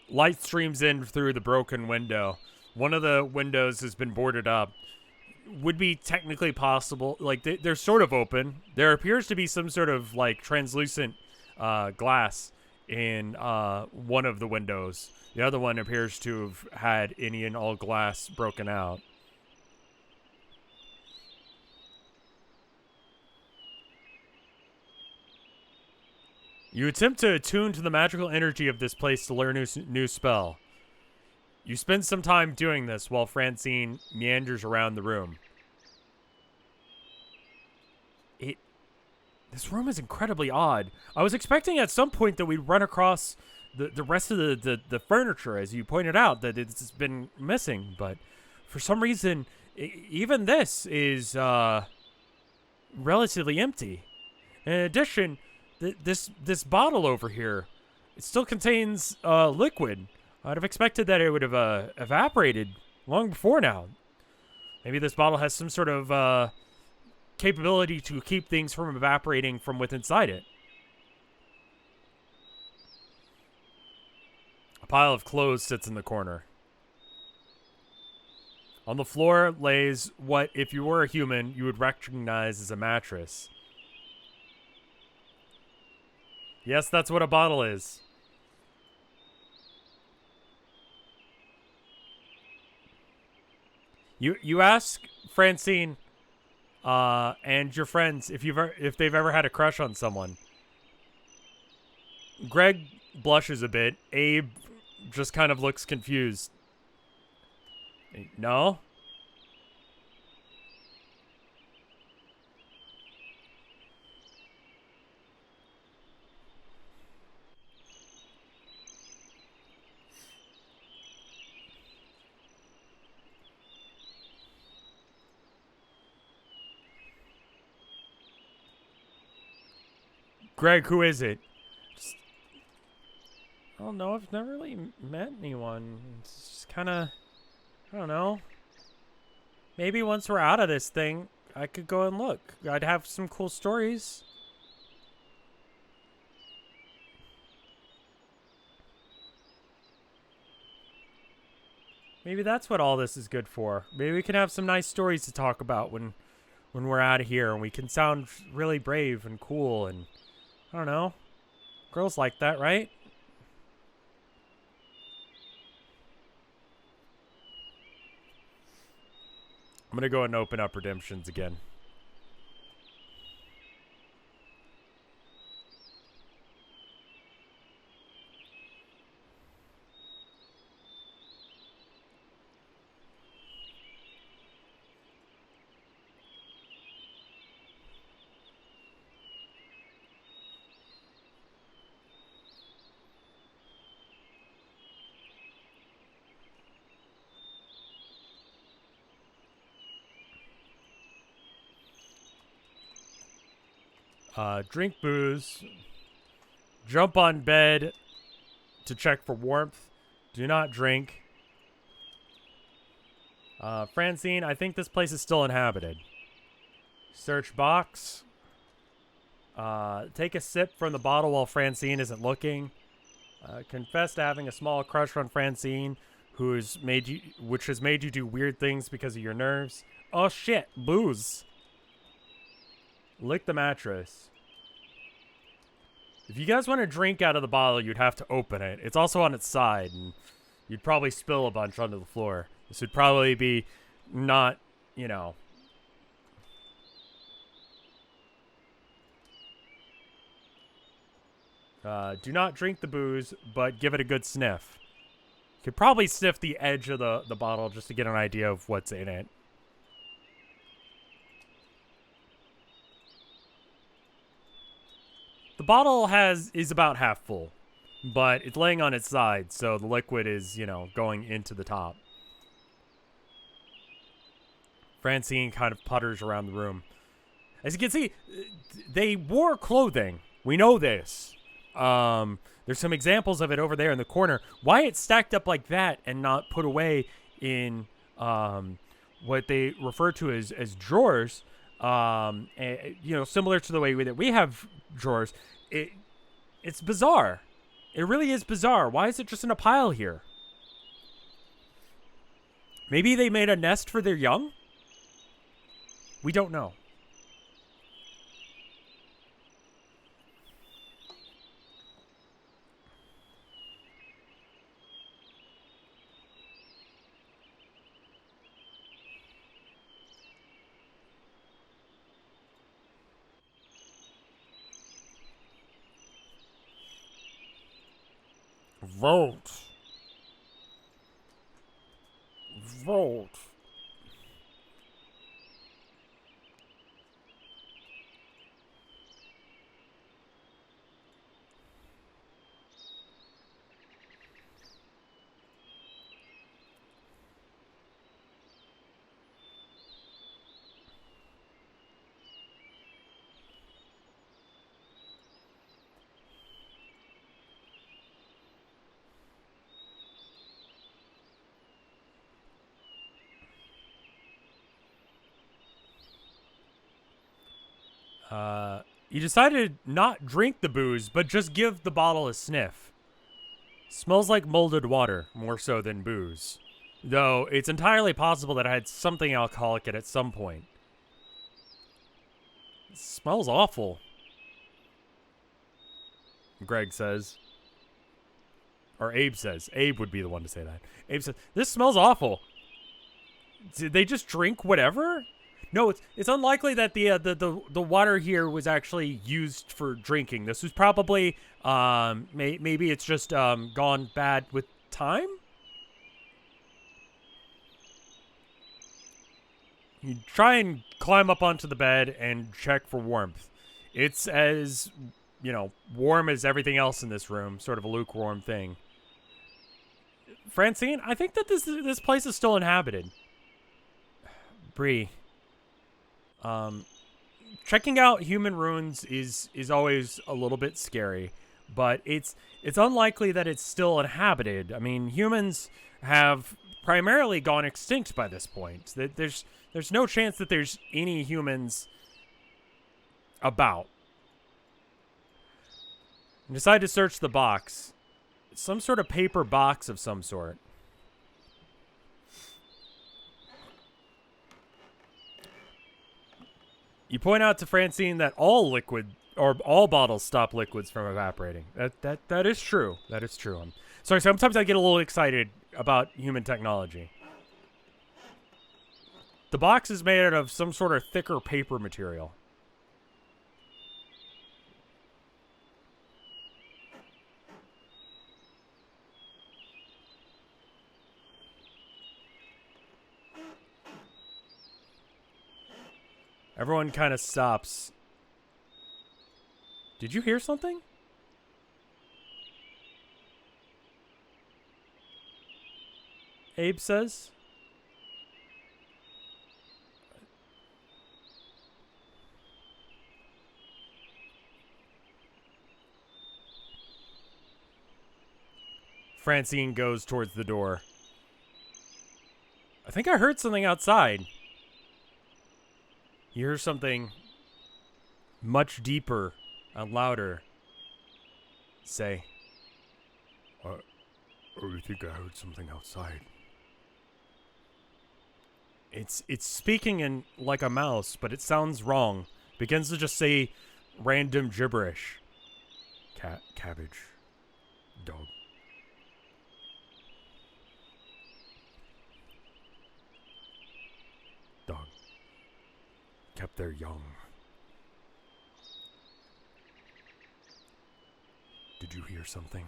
Light streams in through the broken window. One of the windows has been boarded up. Would be technically possible. Like, they're sort of open. There appears to be some sort of, like, translucent glass in one of the windows. The other one appears to have had any and all glass broken out. You attempt to attune to the magical energy of this place to learn a new spell. You spend some time doing this while Francine meanders around the room. This room is incredibly odd. I was expecting at some point that we'd run across the rest of the furniture, as you pointed out, that it's been missing. But for some reason, even this is relatively empty. In addition, this bottle over here, it still contains liquid. I'd have expected that it would have evaporated long before now. Maybe this bottle has some sort of capability to keep things from evaporating from within inside it. A pile of clothes sits in the corner. On the floor lays what, if you were a human, you would recognize as a mattress. Yes, that's what a bottle is. You ask Francine and your friends if they've ever had a crush on someone. Greg blushes a bit. Abe just kind of looks confused. No? Greg, who is it? I don't know. I've never really met anyone. It's just kind of, I don't know. Maybe once we're out of this thing, I could go and look. I'd have some cool stories. Maybe that's what all this is good for. Maybe we can have some nice stories to talk about when we're out of here, and we can sound really brave and cool, and I don't know. Girls like that, right? I'm going to go and open up Redemptions again. Drink booze. Jump on bed to check for warmth. Do not drink. Francine, I think this place is still inhabited. Search box. Take a sip from the bottle while Francine isn't looking. Confess to having a small crush on Francine, which has made you do weird things because of your nerves. Oh shit, booze. Lick the mattress. If you guys want to drink out of the bottle, you'd have to open it. It's also on its side, and you'd probably spill a bunch onto the floor. This would probably be not, you know. Do not drink the booze, but give it a good sniff. You could probably sniff the edge of the bottle just to get an idea of what's in it. The bottle is about half full, but it's laying on its side, so the liquid is, you know, going into the top. Francine kind of putters around the room. As you can see, they wore clothing. We know this. There's some examples of it over there in the corner. Why it's stacked up like that and not put away in what they refer to as drawers, you know, similar to the way that we have drawers. It's bizarre. It really is bizarre. Why is it just in a pile here? Maybe they made a nest for their young? We don't know. Vote. Vote. You decided not drink the booze, but just give the bottle a sniff. Smells like molded water, more so than booze. Though, it's entirely possible that I had something alcoholic in it at some point. It smells awful, Greg says. Or Abe says. Abe would be the one to say that. Abe says, this smells awful. Did they just drink whatever? No, it's unlikely that the water here was actually used for drinking. This was probably maybe it's just gone bad with time. You try and climb up onto the bed and check for warmth. It's as, you know, warm as everything else in this room, sort of a lukewarm thing. Francine, I think that this place is still inhabited. Bree. Checking out human ruins is always a little bit scary, but it's unlikely that it's still inhabited. I mean, humans have primarily gone extinct by this point. There's no chance that there's any humans about. I decide to search the box. Some sort of paper box of some sort. You point out to Francine that all bottles stop liquids from evaporating. That is true. That is true. I'm sorry, sometimes I get a little excited about human technology. The box is made out of some sort of thicker paper material. Everyone kind of stops. Did you hear something? Abe says. Francine goes towards the door. I think I heard something outside. You hear something much deeper and louder say, I think I heard something outside. It's speaking in like a mouse, but it sounds wrong. Begins to just say random gibberish. Cat, cabbage, dog. Dog. Kept their young. Did you hear something?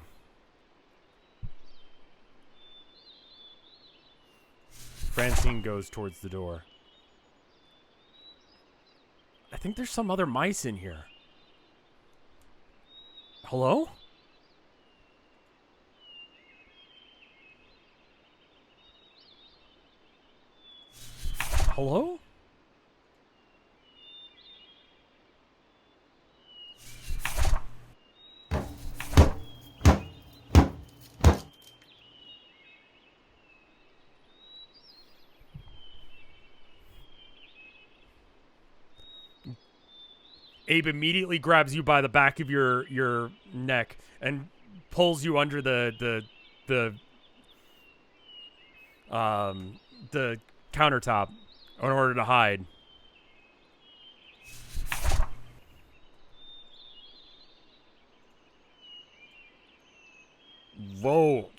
Francine goes towards the door. I think there's some other mice in here. Hello? Hello? Abe immediately grabs you by the back of your neck and pulls you under the countertop in order to hide. Vote.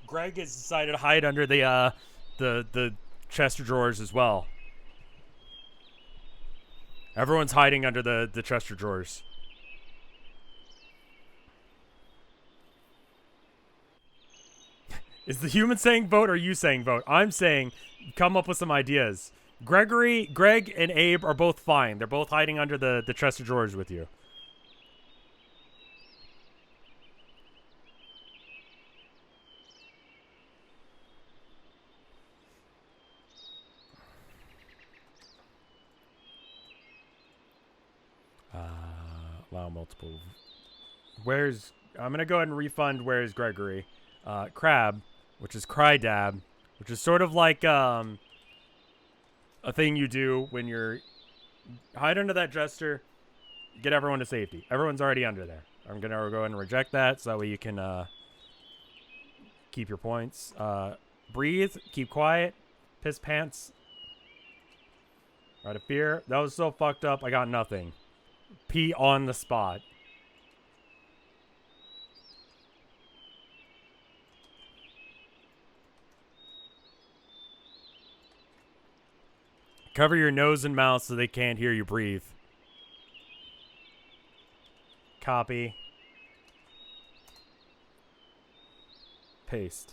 Greg has decided to hide under the chest of drawers as well. Everyone's hiding under the chest of drawers. Is the human saying vote or you saying vote? I'm saying come up with some ideas. Greg, and Abe are both fine. They're both hiding under the chest of drawers with you. Allow multiple. I'm gonna go ahead and refund where's Gregory. Crab, which is Crydab, which is sort of like a thing you do when you're hide under that jester, get everyone to safety. Everyone's already under there. I'm gonna go ahead and reject that so that way you can keep your points. Breathe, keep quiet, piss pants. Out of fear. That was so fucked up. I got nothing. Pee on the spot. Cover your nose and mouth so they can't hear you breathe. Copy. Paste.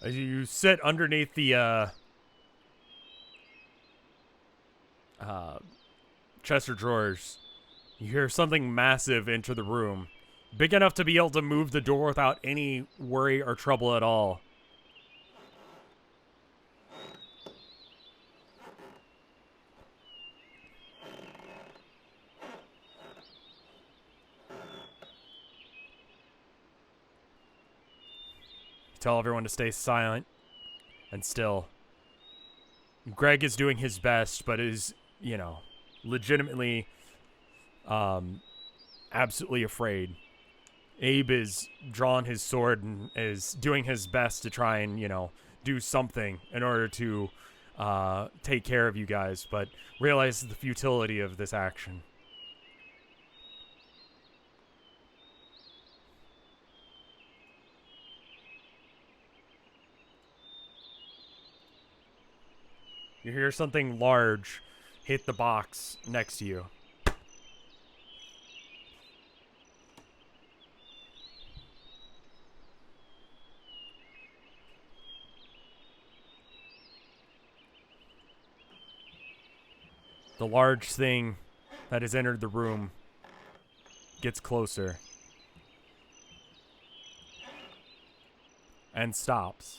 As you sit underneath the chest of drawers, you hear something massive enter the room, big enough to be able to move the door without any worry or trouble at all. Tell everyone to stay silent and still. Greg is doing his best, but is, you know, legitimately absolutely afraid. Abe is drawing his sword and is doing his best to try and, you know, do something in order to take care of you guys, but realizes the futility of this action. You hear something large hit the box next to you. The large thing that has entered the room gets closer and stops.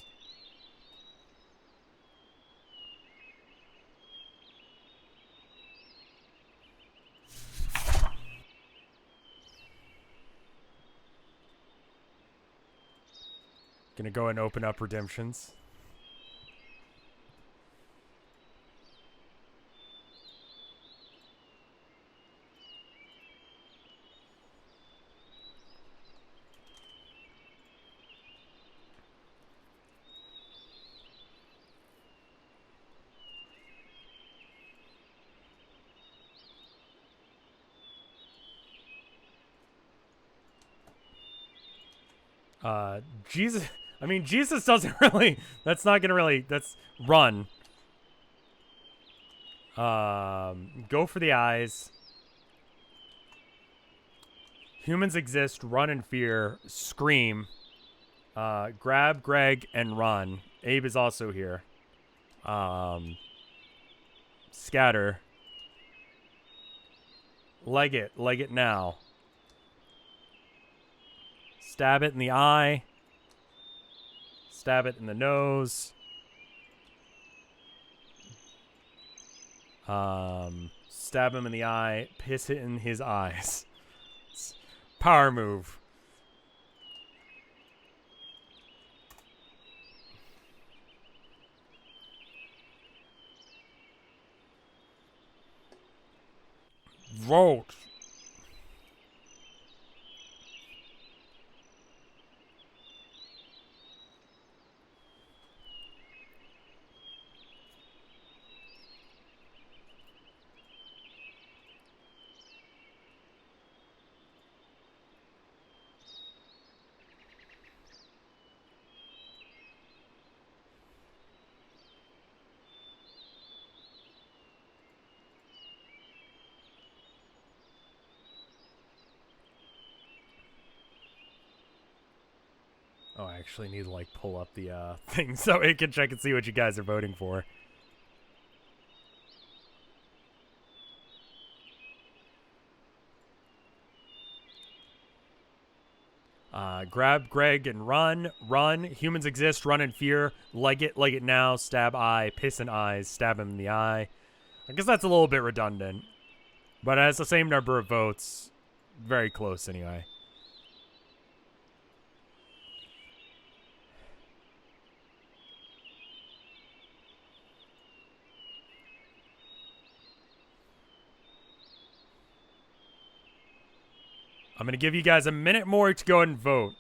Gonna go and open up redemptions. Jesus. I mean, Jesus doesn't really. That's not gonna really. That's run. Go for the eyes. Humans exist. Run in fear. Scream. Grab Greg and run. Abe is also here. Scatter. Leg it now. Stab it in the eye. Stab it in the nose. Stab him in the eye. Piss it in his eyes. Power move. Vote. Oh, I actually need to like pull up the thing so I can check and see what you guys are voting for. Grab Greg and run. Run. Humans exist. Run in fear. Leg it now. Stab eye. Piss in eyes. Stab him in the eye. I guess that's a little bit redundant, but it has the same number of votes. Very close anyway. I'm going to give you guys a minute more to go ahead and vote.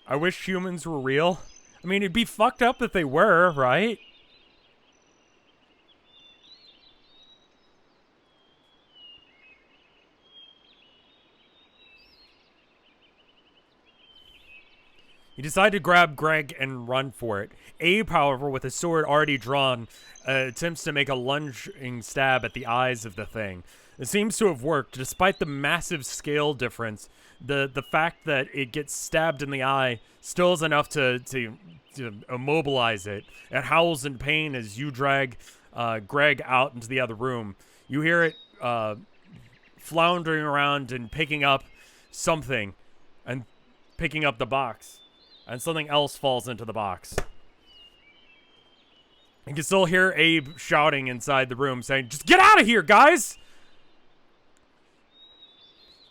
I wish humans were real. I mean, it'd be fucked up if they were, right? You decide to grab Greg and run for it. Abe, however, with his sword already drawn, attempts to make a lunging stab at the eyes of the thing. It seems to have worked, despite the massive scale difference. The fact that it gets stabbed in the eye still is enough to immobilize it. It howls in pain as you drag Greg out into the other room. You hear it floundering around and picking up something, and picking up the box. And something else falls into the box. You can still hear Abe shouting inside the room, saying, "Just get out of here, guys!"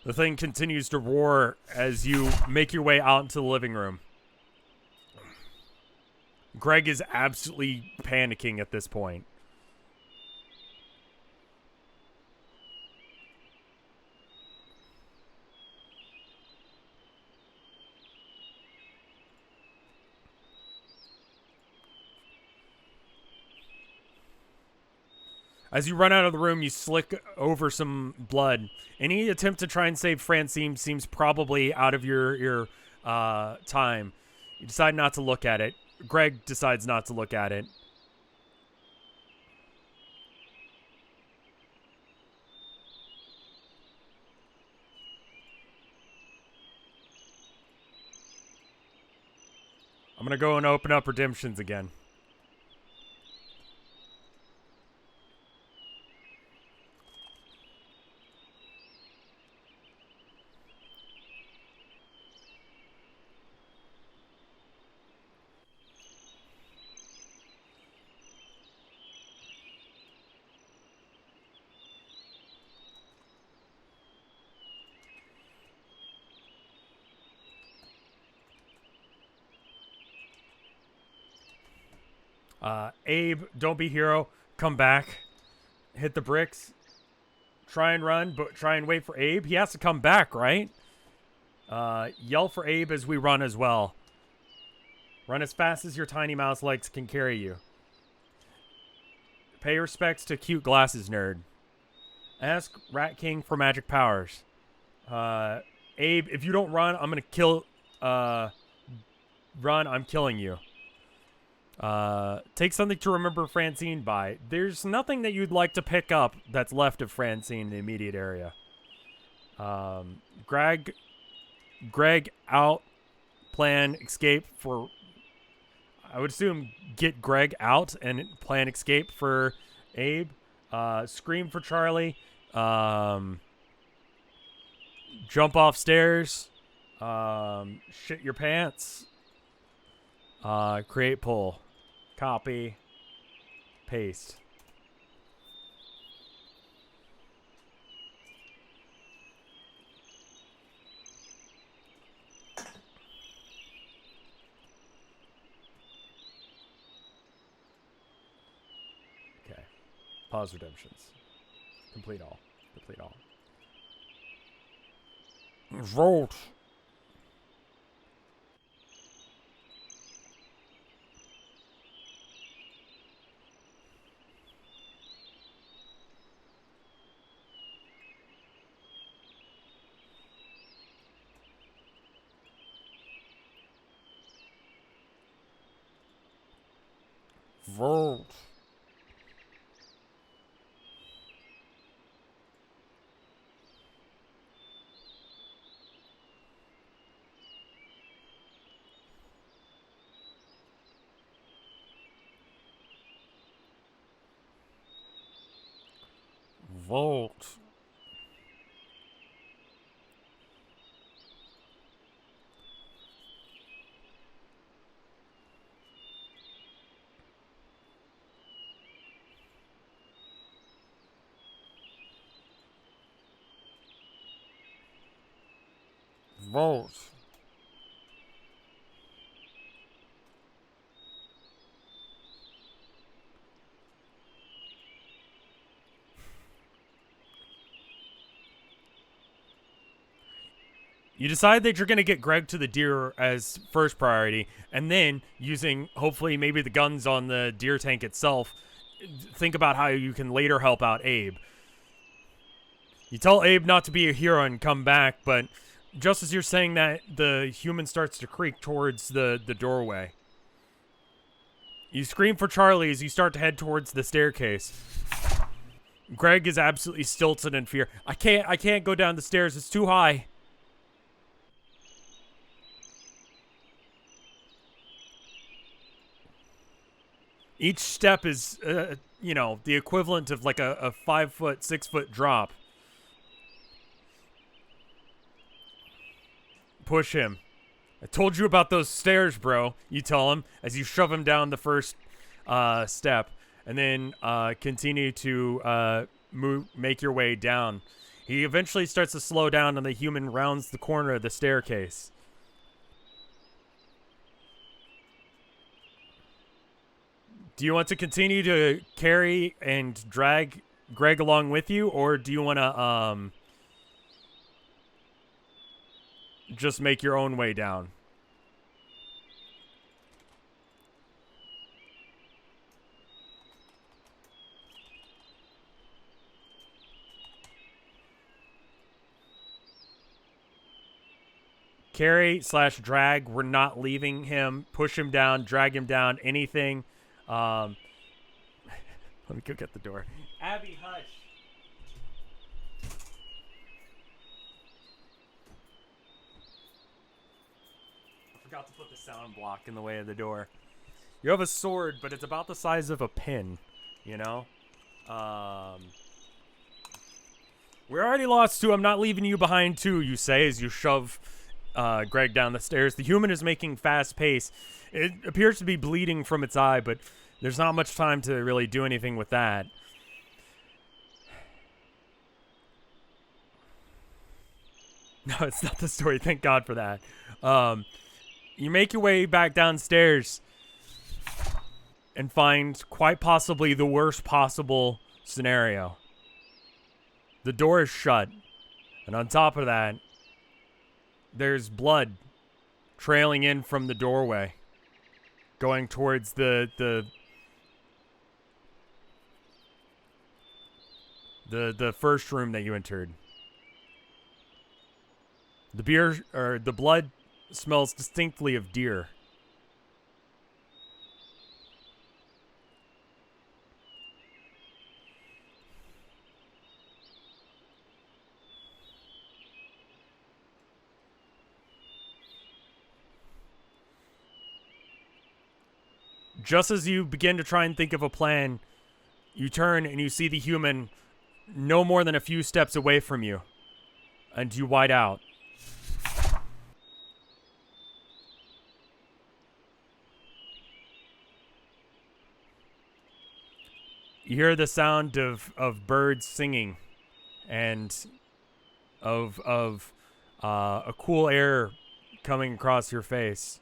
The thing continues to roar as you make your way out into the living room. Greg is absolutely panicking at this point. As you run out of the room, you slick over some blood. Any attempt to try and save Francine seems probably out of your time. You decide not to look at it. Greg decides not to look at it. I'm going to go and open up Redemptions again. Abe, don't be hero. Come back. Hit the bricks. Try and run, but try and wait for Abe. He has to come back, right? Yell for Abe as we run as well. Run as fast as your tiny mouse legs can carry you. Pay respects to cute glasses nerd. Ask Rat King for magic powers. Abe, if you don't run, I'm gonna kill. Run, I'm killing you. Take something to remember Francine by. There's nothing that you'd like to pick up that's left of Francine in the immediate area. Greg out. Plan escape for. I would assume get Greg out and plan escape for Abe. Scream for Charlie. Jump off stairs. Shit your pants. Create pull. Copy. Paste. Okay. Pause redemptions. Complete all. Complete all. Vote. Vote. Vote. Vote. You decide that you're going to get Greg to the deer as first priority, and then using, hopefully, maybe the guns on the deer tank itself, think about how you can later help out Abe. You tell Abe not to be a hero and come back, but just as you're saying that, the human starts to creak towards the doorway. You scream for Charlie as you start to head towards the staircase. Greg is absolutely stilted in fear. I can't go down the stairs. It's too high. Each step is, you know, the equivalent of like a 5 foot, 6 foot drop. Push him. I told you about those stairs, bro. You tell him as you shove him down the first step, and then continue to make your way down. He eventually starts to slow down, and the human rounds the corner of the staircase. Do you want to continue to carry and drag Greg along with you, or do you want to just make your own way down? Carry / drag. We're not leaving him. Push him down. Drag him down. Anything. Let me go get the door. Abby, hush. I forgot to put the sound block in the way of the door. You have a sword, but it's about the size of a pin, you know? We're already lost too. I'm not leaving you behind too, you say as you shove Greg down the stairs. The human is making fast pace. It appears to be bleeding from its eye, but there's not much time to really do anything with that. No, it's not the story. Thank God for that. You make your way back downstairs and find quite possibly the worst possible scenario. The door is shut, and on top of that, there's blood trailing in from the doorway, going towards the first room that you entered. The beer, or the blood, smells distinctly of deer. Just as you begin to try and think of a plan, you turn and you see the human no more than a few steps away from you, and you white out. You hear the sound of birds singing, and of a cool air coming across your face.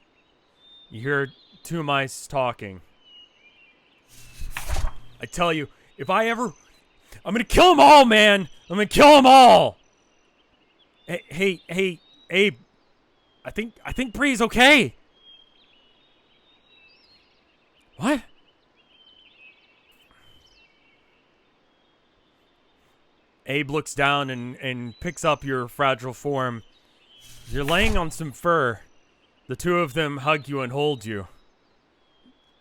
You hear two mice talking. I tell you, if I ever... I'm gonna kill them all, man! I'm gonna kill them all! Hey, Abe. I think Bree's okay. What? Abe looks down and picks up your fragile form. You're laying on some fur. The two of them hug you and hold you.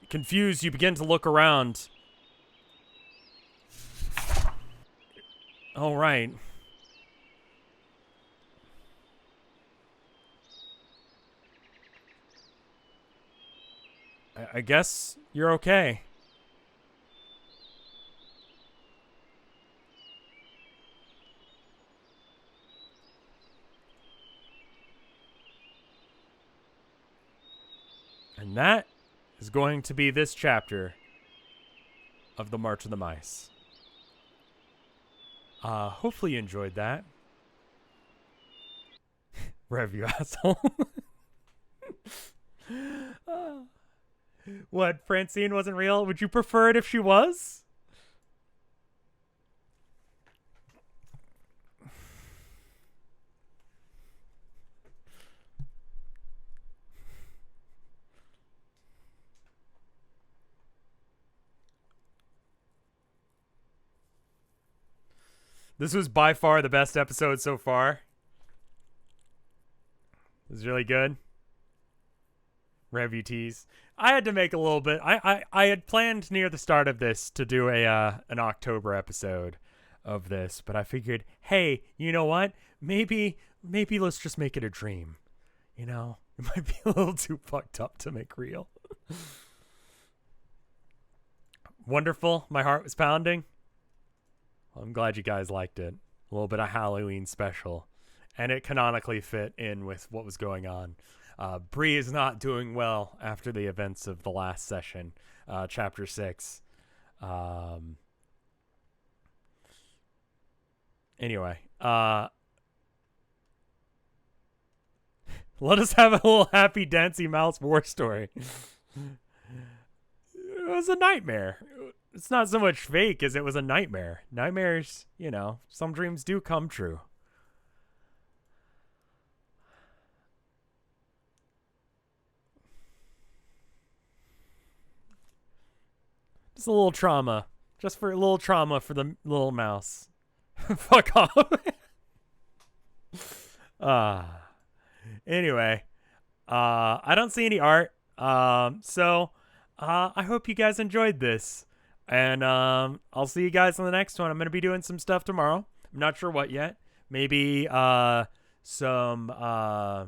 Confused, you begin to look around. All right. I guess you're okay. And that is going to be this chapter of The March of the Mice. Hopefully you enjoyed that. Rev, you asshole. What, Francine wasn't real? Would you prefer it if she was? This was by far the best episode so far. It was really good. Revutees. I had to make a little bit. I had planned near the start of this to do an October episode of this, but I figured, hey, you know what? Maybe let's just make it a dream. You know, it might be a little too fucked up to make real. Wonderful. My heart was pounding. I'm glad you guys liked it. A little bit of Halloween special. And it canonically fit in with what was going on. Bree is not doing well after the events of the last session, Chapter 6. Anyway. Let us have a little happy Dancy Mouse war story. It was a nightmare. It's not so much fake as it was a nightmare. Nightmares, you know, some dreams do come true. Just a little trauma. Just for a little trauma for the little mouse. Fuck off. Anyway. I don't see any art. So I hope you guys enjoyed this. And I'll see you guys on the next one. I'm going to be doing some stuff tomorrow. I'm not sure what yet. Maybe some... I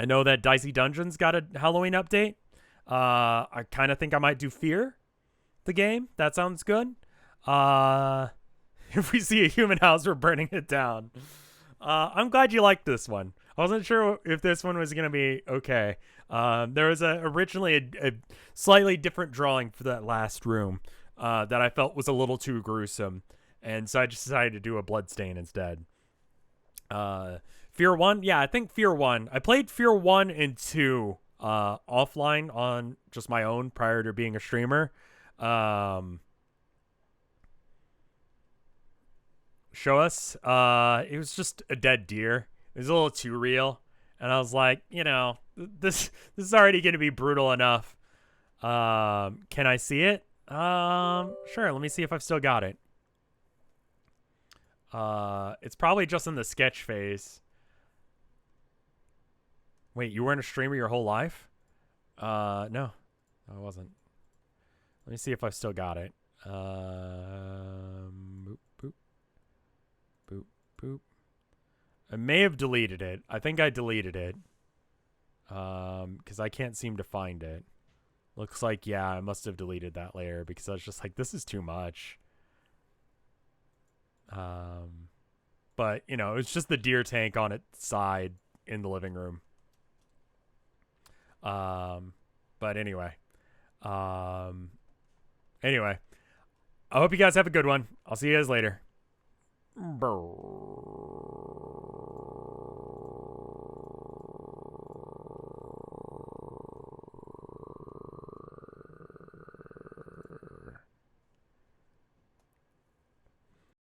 know that Dicey Dungeons got a Halloween update. I kind of think I might do Fear, the game. That sounds good. If we see a human house, we're burning it down. I'm glad you liked this one. I wasn't sure if this one was going to be okay. There was originally a slightly different drawing for that last room that I felt was a little too gruesome. And so I just decided to do a bloodstain instead. Fear 1? Yeah, I think Fear 1. I played Fear 1 and 2 offline on just my own prior to being a streamer. Show us. It was just a dead deer. It was a little too real. And I was like, you know, this is already going to be brutal enough. Can I see it? Sure. Let me see if I've still got it. It's probably just in the sketch phase. Wait, you weren't a streamer your whole life? No, I wasn't. Let me see if I've still got it. Boop, boop, boop, boop. I may have deleted it. I think I deleted it. Because I can't seem to find it. Looks like, yeah, I must have deleted that layer because I was just like, this is too much. But, you know, it's just the deer tank on its side in the living room. But anyway. Anyway. I hope you guys have a good one. I'll see you guys later. Brr.